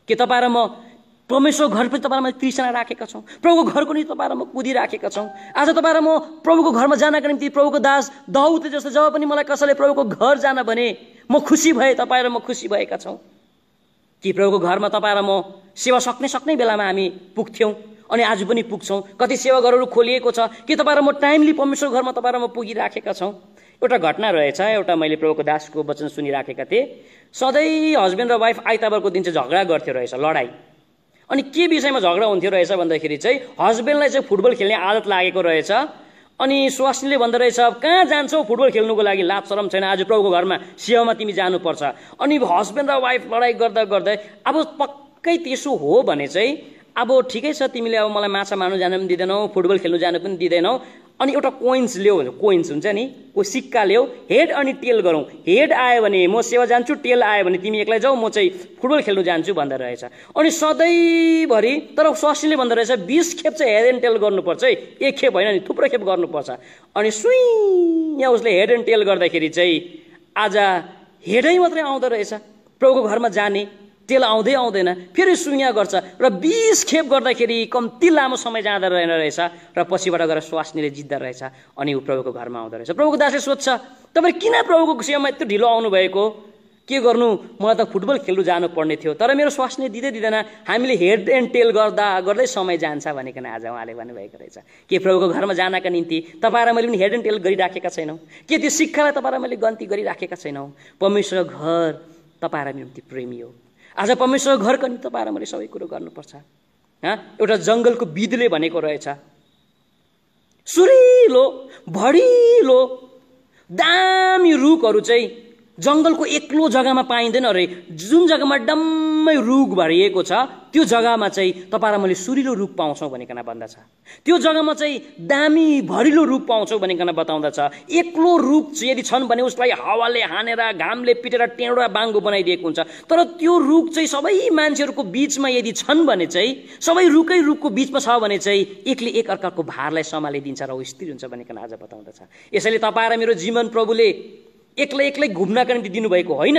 के तपाईँ र म परमेश्वर घरपछि तपाईँलाई मैले तृष्णा राखेका छौँ, प्रभुको घरको निम्ति तपाईँलाई म कुदिराखेका छौँ। आज तपाईँलाई म प्रभुको घरमा जानका निम्ति प्रभुको दास दाउद जस्तो जब पनि मलाई कसैले प्रभुको घर जान भने म खुसी भएँ, तपाईँ र म खुसी भएका छौँ कि प्रभुको घरमा तपाईँ र म सेवा सक्ने बेलामा हामी पुग्थ्यौँ अनि आज पनि पुग्छौँ। कति सेवाघरहरू खोलिएको छ कि तपाईँ र म टाइमली परमेश्वर घरमा तपाईँ र म पुगिराखेका छौँ। एउटा घटना रहेछ, एउटा मैले प्रभुको दासको वचन सुनिराखेका थिएँ। सधैँ हस्बेन्ड र वाइफ आइतबारको दिन चाहिँ झगडा गर्थ्यो रहेछ, लडाइँ। अनि के विषयमा झगडा हुन्थ्यो रहेछ भन्दाखेरि चाहिँ हस्बेन्डलाई चाहिँ फुटबल खेल्ने आदत लागेको रहेछ। अनि स्वास्नीले भन्दो रहेछ, कहाँ जान्छौ फुटबल खेल्नुको लागि, लाज शरम छैन, आज प्रभुको घरमा सेवामा तिमी जानुपर्छ। अनि हस्बेन्ड र वाइफ लडाइँ गर्दा गर्दै अब पक्कै त्यसो हो भने चाहिँ अब ठिकै छ, तिमीले अब मलाई माछा मार्नु जान पनि दिँदैनौ, फुटबल खेल्नु जानु पनि दिँदैनौ, अनि एउटा कोइन्स ल्याऊ, कोइन्स हुन्छ नि, को सिक्का ल्याऊ, हेड अनि टेल गरौँ। हेड आयो भने म सेवा जान्छु, टेल आयो भने तिमी एक्लै जाऊ, म चाहिँ फुटबल खेल्नु जान्छु भन्दो रहेछ। अनि सधैँभरि तर स्वास्नीले भन्दो रहेछ 20 खेप चाहिँ हेड एन्ड टेल गर्नुपर्छ है, एक खेप होइन नि, थुप्रो खेप गर्नुपर्छ। अनि सुई यहाँ उसले हेड एन्ड टेल गर्दाखेरि चाहिँ आज हेडै मात्रै आउँदो रहेछ, प्रभुको घरमा जाने टेल आउँदै आउँदैन, फेरि सुइया गर्छ र 20 खेप गर्दाखेरि कम्ती लामो समय जाँदा रहेछ र पछिबाट गएर स्वास्नीले जित्दा रहेछ। अनि ऊ प्रभुको घरमा आउँदो रहेछ। प्रभुको दासले सोध्छ, तपाईँ किन प्रभुको सेवामा यत्रो ढिलो आउनुभएको, के गर्नु, मलाई त फुटबल खेल्नु जानुपर्ने थियो, तर मेरो स्वास्नीले दिँदैन, हामीले हेड एन्ड टेल गर्दा गर्दै समय जान्छ भनिकन आज उहाँले भन्नुभएको रहेछ। के प्रभुको घरमा जानका निम्ति तपाईँ र मैले पनि हेड एन्ड टेल गरिराखेका छैनौँ? के त्यो शिक्षालाई तपाईँ र मैले गन्ती गरिराखेका छैनौँ? परमेश्वर घर तपाईँ र निम्ति प्रेमी हो। आज परमेश्वर घरको निम्ति तपाईँ र मैले सबै कुरो गर्नुपर्छ। एउटा जङ्गलको विधले भनेको रहेछ, सुरिलो भडिलो दामी रुखहरू चाहिँ जङ्गलको एक्लो जग्गामा पाइँदैन रे। जुन जग्गामा डम्मै रुख भरिएको छ त्यो जग्गामा चाहिँ तपाईँ र मैले सुरिलो रुख पाउँछौँ भनिकन भन्दछ। त्यो जग्गामा चाहिँ दामी भरिलो रुख पाउँछौँ भनिकन बताउँदछ। एक्लो रुख यदि छन् भने उसलाई हावाले हानेर घामले पिटेर टेढा बाङ्गो बनाइदिएको हुन्छ, तर त्यो रुख चाहिँ सबै मान्छेहरूको बिचमा यदि छन् भने चाहिँ, सबै रुखै रुखको बिचमा छ भने चाहिँ एकले एक अर्काको भारलाई सम्हालिदिन्छ र ऊ स्थिर हुन्छ भनिकन आज बताउँदछ। यसैले तपाईँ र मेरो जीवन प्रभुले एक्लै एक्लै घुम्नका निम्ति दिनुभएको होइन,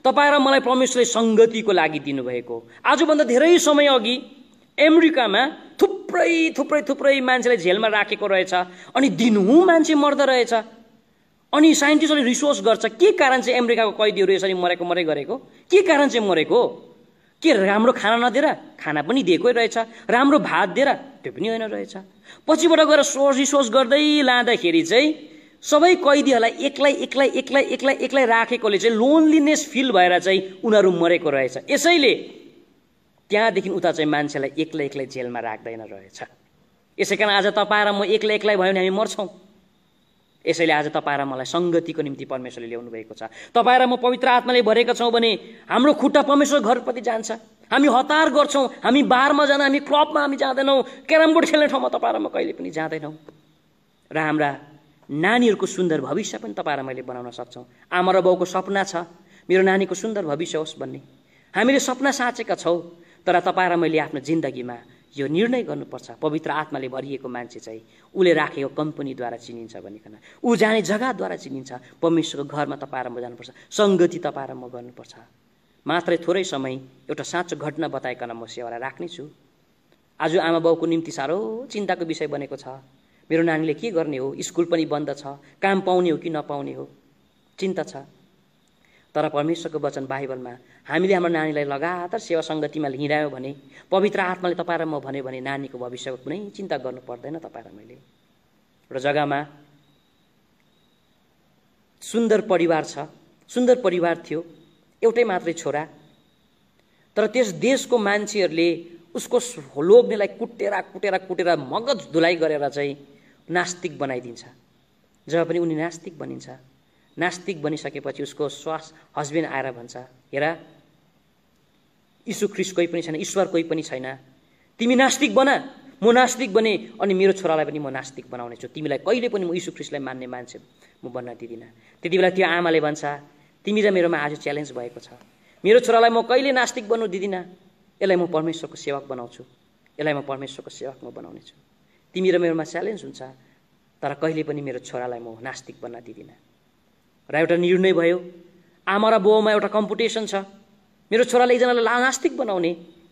तपाईँ र मलाई परमेश्वरले सङ्गतिको लागि दिनुभएको। आजभन्दा धेरै समय अघि अमेरिकामा थुप्रै मान्छेलाई जेलमा राखेको रहेछ अनि दिनहुँ मान्छे मर्दो रहेछ। अनि साइन्टिस्टले रिसर्च गर्छ के कारण चाहिँ अमेरिकाको कैदीहरू यसरी मरै गरेको, के कारण चाहिँ मरेको? के राम्रो खाना नदिएर, खाना पनि दिएकै रहेछ, राम्रो भात दिएर त्यो पनि होइन रहेछ। पछिबाट गएर रिसर्च गर्दै लाँदाखेरि चाहिँ सबै कैदीहरूलाई एक्लै राखेकोले चाहिँ लोनलिनेस फिल भएर चाहिँ उनीहरू मरेको रहेछ। यसैले त्यहाँदेखि उता चाहिँ मान्छेलाई एक्लै जेलमा राख्दैन रहेछ। यसै कारण आज तपाईँ र म एक्लै भयो भने हामी मर्छौँ। यसैले आज तपाईँ र मलाई सङ्गतिको निम्ति परमेश्वरले ल्याउनु भएको छ। तपाईँ र म पवित्र आत्माले भरेका छौँ भने हाम्रो खुट्टा परमेश्वर घरप्रति जान्छ। हामी हतार गर्छौँ, हामी बारमा जाँदा, हामी क्लबमा हामी जाँदैनौँ, क्यारम बोर्ड खेल्ने ठाउँमा तपाईँ र म कहिले पनि जाँदैनौँ। र हाम्रा नानीहरूको सुन्दर भविष्य पनि तपाईँ र मैले बनाउन सक्छौँ। आमा र बाउको सपना छ मेरो नानीको सुन्दर भविष्य होस् भन्ने, हामीले सपना साँचेका छौँ, तर तपाईँ र मैले आफ्नो जिन्दगीमा यो निर्णय गर्नुपर्छ। पवित्र आत्माले भरिएको मान्छे चाहिँ उसले राखेको कम्पनीद्वारा चिनिन्छ भनिकन, ऊ जाने जग्गाद्वारा चिनिन्छ। परमेश्वरको घरमा तपाईँ र म जानुपर्छ, सङ्गति तपाईँ र म गर्नुपर्छ। मात्रै थोरै समय एउटा साँचो घटना बताइकन म सेवालाई राख्नेछु। आज आमा बाउको निम्ति साह्रो चिन्ताको विषय बनेको छ। मेरो नानीले के गर्ने हो, स्कुल पनि बन्द छ, काम पाउने हो कि नपाउने हो, चिन्ता छ। तर परमेश्वरको वचन बाइबलमा हामीले हाम्रो नानीलाई लगातार सेवा सङ्गतिमा हिँडायौँ भने, पवित्र आत्माले तपाईँ र म भन्यो भने नानीको भविष्यको कुनै चिन्ता गर्नु पर्दैन। तपाईँ र मैले एउटा जग्गामा सुन्दर परिवार छ, सुन्दर परिवार थियो, एउटै मात्रै छोरा, तर त्यस देशको मान्छेहरूले उसको लोग्नेलाई कुटेर मगज धुलाइ गरेर चाहिँ नास्तिक बनाइदिन्छ। जब पनि उनी नास्तिक बनिन्छ, नास्तिक बनिसकेपछि उसको हस्बेन्ड आएर भन्छ, हेर यीशु ख्रीष्ट कोही पनि छैन, ईश्वर कोही पनि छैन, तिमी नास्तिक बना, म नास्तिक बने, अनि मेरो छोरालाई पनि म नास्तिक बनाउने छु, तिमीलाई कहिले पनि म यीशु ख्रीष्टलाई मान्ने मान्छे म बन्न दिदिनँ। त्यति बेला त्यो आमाले भन्छ, तिमी र मेरोमा आज च्यालेन्ज भएको छ, मेरो छोरालाई म कहिले नास्तिक बन्नु दिदिनँ, यसलाई म परमेश्वरको सेवक बनाउँछु, यसलाई म परमेश्वरको सेवक म बनाउने छु। तिमी र मेरोमा च्यालेन्ज हुन्छ, तर कहिले पनि मेरो छोरालाई म नास्तिक बन्न दिदिनँ। र एउटा निर्णय भयो, आमा र बाउमा एउटा कम्पिटिसन छ, मेरो छोरालाई एकजनालाई नास्तिक बनाउने,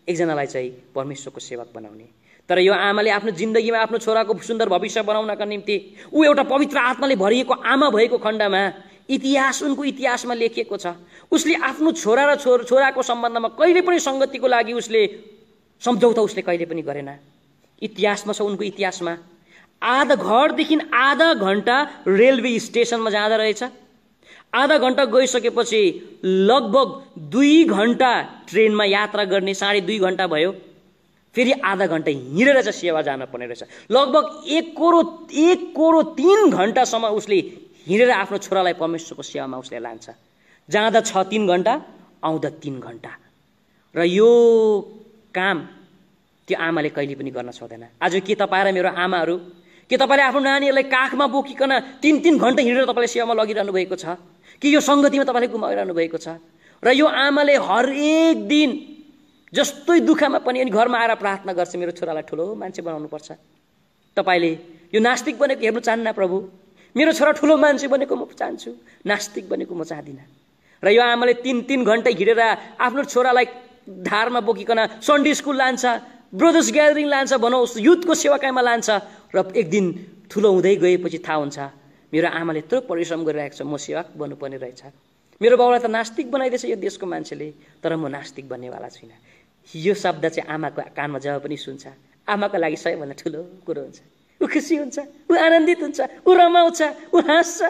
एकजनालाई चाहिँ परमेश्वरको सेवक बनाउने। तर यो आमाले आफ्नो जिन्दगीमा आफ्नो छोराको सुन्दर भविष्य बनाउनका निम्ति ऊ एउटा पवित्र आत्माले भरिएको आमा भएको खण्डमा उनको इतिहासमा लेखिएको छ। उसले आफ्नो छोरा र छोराको सम्बन्धमा कहिले पनि संगतिको लागि उसले सम्झौता उसले कहिले पनि गरेन। इतिहासमा छ, उनको इतिहासमा आधा घरदेखि आधा घण्टा रेलवे स्टेसनमा जाँदा रहेछ। आधा घण्टा गइसकेपछि लगभग 2 घण्टा ट्रेनमा यात्रा गर्ने, 2.5 घण्टा भयो। फेरि आधा घण्टा हिँडेर चाहिँ सेवा जान पर्ने रहेछ। लगभग 1 करोड 3 घण्टासम्म उसले हिँडेर आफ्नो छोरालाई परमेश्वरको सेवामा उसले लान्छ। जाँदा 3 घण्टा, आउँदा 3 घण्टा। र यो काम त्यो आमाले कहिले पनि गर्न सक्दैन। आज के तपाईँ र मेरो आमाहरू, के तपाईँले आफ्नो नानीहरूलाई काखमा बोकिकन 3 घण्टा हिँडेर तपाईँले सेवामा लगिरहनु भएको छ? कि यो सङ्गतिमा तपाईँले गुमाइरहनु भएको छ? र यो आमाले हरेक दिन जस्तै दुःखमा पनि अनि घरमा आएर प्रार्थना गर्छ, मेरो छोरालाई ठुलो मान्छे बनाउनुपर्छ। तपाईँले यो नास्तिक बनेको हेर्नु चाहन्न प्रभु, मेरो छोरा ठुलो मान्छे बनेको म चाहन्छु, नास्तिक बनेको म चाहदिनँ। र यो आमाले 3 घण्टा हिँडेर आफ्नो छोरालाई धारमा बोकिकन सन्डे स्कुल लान्छ, ब्रदर्स ग्यादरिङ लान्छ, भनौँ युथको सेवाकाइमा लान्छ। र एक दिन ठुलो हुँदै गएपछि थाहा हुन्छ मेरो आमाले यत्रो परिश्रम गरिरहेको छ, म सेवक बन्नुपर्ने रहेछ। मेरो बाउलाई त नास्तिक बनाइदिएछ यो देशको मान्छेले, तर म नास्तिक बन्नेवाला छुइनँ। यो शब्द चाहिँ आमाको कानमा जब पनि सुन्छ, आमाको लागि सबैभन्दा ठुलो कुरो हुन्छ। ऊ खुसी हुन्छ, ऊ आनन्दित हुन्छ, ऊ रमाउँछ, ऊ हाँस्छ।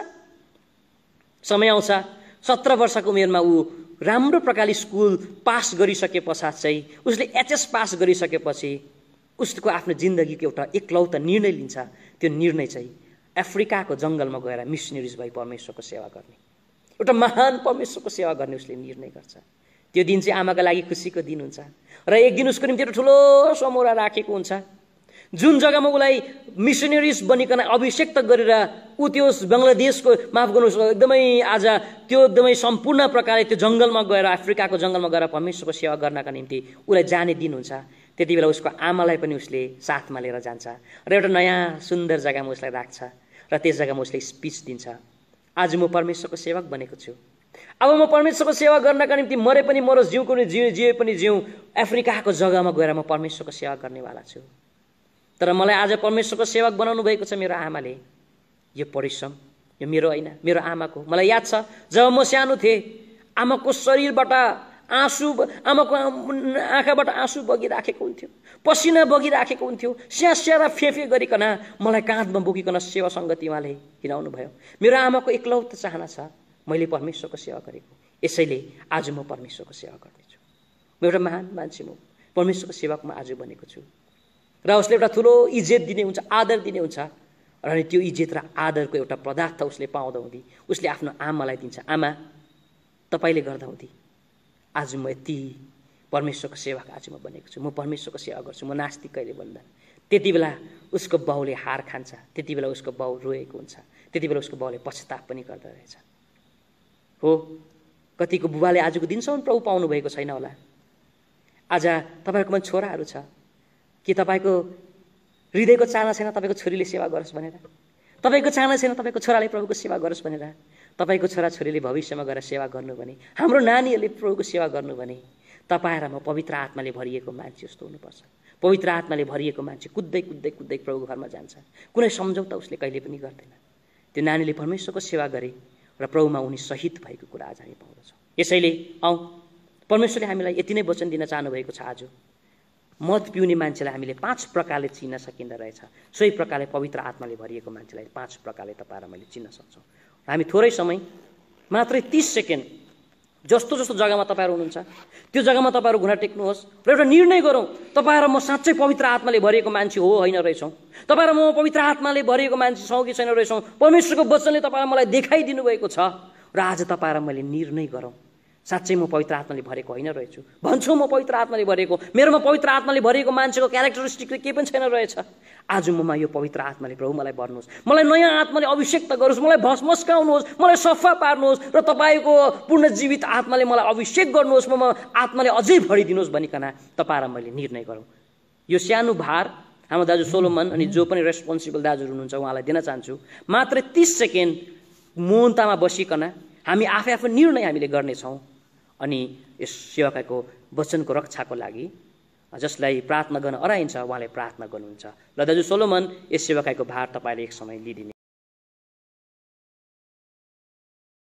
समय आउँछ 17 वर्षको उमेरमा ऊ राम्रो प्रकारले स्कुल पास गरिसके पश्चात चाहिँ उसले एचएस पास गरिसकेपछि उसको आफ्नो जिन्दगीको एउटा एकलौता निर्णय लिन्छ। त्यो निर्णय चाहिँ अफ्रिकाको जङ्गलमा गएर मिसनरिज भई परमेश्वरको सेवा गर्ने, एउटा महान परमेश्वरको सेवा गर्ने उसले निर्णय गर्छ। त्यो दिन चाहिँ आमाको लागि खुसीको दिन हुन्छ। र एक दिन उसको निम्ति एउटा ठुलो समूह राखेको हुन्छ, जुन जग्गामा उसलाई मिसनरिज बनिकन अभिषेक गरेर ऊ त्यो बङ्गलादेशको, माफ गर्नुहोस्, एकदमै आज त्यो एकदमै सम्पूर्ण प्रकारले त्यो जङ्गलमा गएर, अफ्रिकाको जङ्गलमा गएर परमेश्वरको सेवा गर्नका निम्ति उसलाई जाने दिन हुन्छ। त्यति बेला उसको आमालाई पनि उसले साथमा लिएर जान्छ र एउटा नयाँ सुन्दर जग्गामा उसलाई राख्छ र त्यस जग्गामा उसले स्पिच दिन्छ, आज म परमेश्वरको सेवक बनेको छु, अब म परमेश्वरको सेवा गर्नका निम्ति मरे पनि मरोस्, जिए पनि जिउँ, अफ्रिकाको जग्गामा गएर म परमेश्वरको सेवा गर्नेवाला छु। तर मलाई आज परमेश्वरको सेवक बनाउनु भएको छ मेरो आमाले। यो परिश्रम यो मेरो होइन, मेरो आमाको। मलाई याद छ जब म सानो थिएँ, आमाको शरीरबाट आँसु, आमाको आँखाबाट आँसु बगिराखेको हुन्थ्यो, पसिना बगिराखेको हुन्थ्यो, स्यास्या र फेफे गरिकन मलाई काँधमा बोकिकन सेवा सङ्गतिमाले हिँडाउनु भयो। मेरो आमाको एकलौता चाहना छ मैले परमेश्वरको सेवा गरेको, यसैले आज म परमेश्वरको सेवा गर्नेछु। म एउटा महान मान्छे, म परमेश्वरको सेवकमा आज बनेको छु। र उसले एउटा ठुलो इज्जत दिने हुन्छ, आदर दिने हुन्छ। र त्यो इज्जत र आदरको एउटा पदार्थ उसले पाउँदा हुँदी उसले आफ्नो आमालाई दिन्छ, आमा तपाईँले गर्दा हुँदी आज म यति परमेश्वरको सेवक आज म बनेको छु, म परमेश्वरको सेवा गर्छु, म नास्तिक कहिले बन्दैन। त्यति बेला उसको बाउले हार खान्छ, त्यति बेला उसको बाउ रोएको हुन्छ, त्यति बेला उसको बाउले पश्चाताप पनि गर्दो रहेछ। हो, कतिको बुबाले आजको दिनसम्म प्रभु पाउनु भएको छैन होला। आज तपाईँहरूकोमा छोराहरू छ, के तपाईँको हृदयको चाहना छैन तपाईँको छोरीले सेवा गरोस् भनेर? तपाईँको चाहना छैन तपाईँको छोराले प्रभुको सेवा गरोस् भनेर? तपाईँको छोराछोरीले भविष्यमा गएर सेवा गर्नु भने, हाम्रो नानीहरूले प्रभुको सेवा गर्नु भने, तपाईँ र म पवित्र आत्माले भरिएको मान्छे जस्तो हुनुपर्छ। पवित्र आत्माले भरिएको मान्छे कुद्दै कुद्दै कुद्दै प्रभुको घरमा जान्छ, कुनै सम्झौता उसले कहिले पनि गर्दैन। त्यो नानीले परमेश्वरको सेवा गरे र प्रभुमा उनी शहीद भएको कुरा आज हामी पाउँदछौँ। यसैले परमेश्वरले हामीलाई यति नै वचन दिन चाहनुभएको छ। आज मद पिउने मान्छेलाई हामीले 5 प्रकारले चिन्न सकिँदो रहेछ। सोही प्रकारले पवित्र आत्माले भरिएको मान्छेलाई 5 प्रकारले तपाईँ र मैले चिन्न सक्छौँ। हामी थोरै समय, मात्रै 30 सेकेन्ड, जस्तो जस्तो जग्गामा तपाईँहरू हुनुहुन्छ त्यो जग्गामा तपाईँहरू घुँडा टेक्नुहोस् र एउटा निर्णय गरौँ, तपाईँ र म साँच्चै पवित्र आत्माले भरिएको मान्छे हो होइन रहेछौँ? तपाईँ र म पवित्र आत्माले भरिएको मान्छे छौँ कि छैन रहेछौँ? परमेश्वरको वचनले तपाईँलाई मलाई देखाइदिनु भएको छ र आज तपाईँ र मैले निर्णय गरौँ, साँच्चै म पवित्र आत्माले भरेको होइन रहेछु, भन्छु म पवित्र आत्माले भरेको, मेरोमा पवित्र आत्माले भरिएको मान्छेको क्यारेक्टरिस्टिक केही पनि छैन रहेछ। आज ममा यो पवित्र आत्माले प्रभु मलाई भर्नुहोस्, मलाई नयाँ आत्माले अभिषेक गरोस्, मलाई भस्मस्काउनुहोस्, मलाई सफा पार्नुहोस् र तपाईँको पूर्ण जीवित आत्माले मलाई अभिषेक गर्नुहोस्, ममा आत्माले अझै भरिदिनुहोस् भनिकन तपाईँ र मैले निर्णय गरौँ। यो सानो भार हाम्रो दाजु सोलोमन अनि जो पनि रेस्पोन्सिबल दाजुहरू हुनुहुन्छ उहाँलाई दिन चाहन्छु। मात्रै 30 सेकेन्ड मौनतामा बसिकन हामी आफै आफै निर्णय हामीले गर्नेछौँ अनि यस सेवकको वचनको रक्षाको लागि जसलाई प्रार्थना गर्न अराइन्छ उहाँले प्रार्थना गर्नुहुन्छ। ल दाजु सोलोमन यस सेवाकाईको भार तपाईँले एक समय लिदिनु।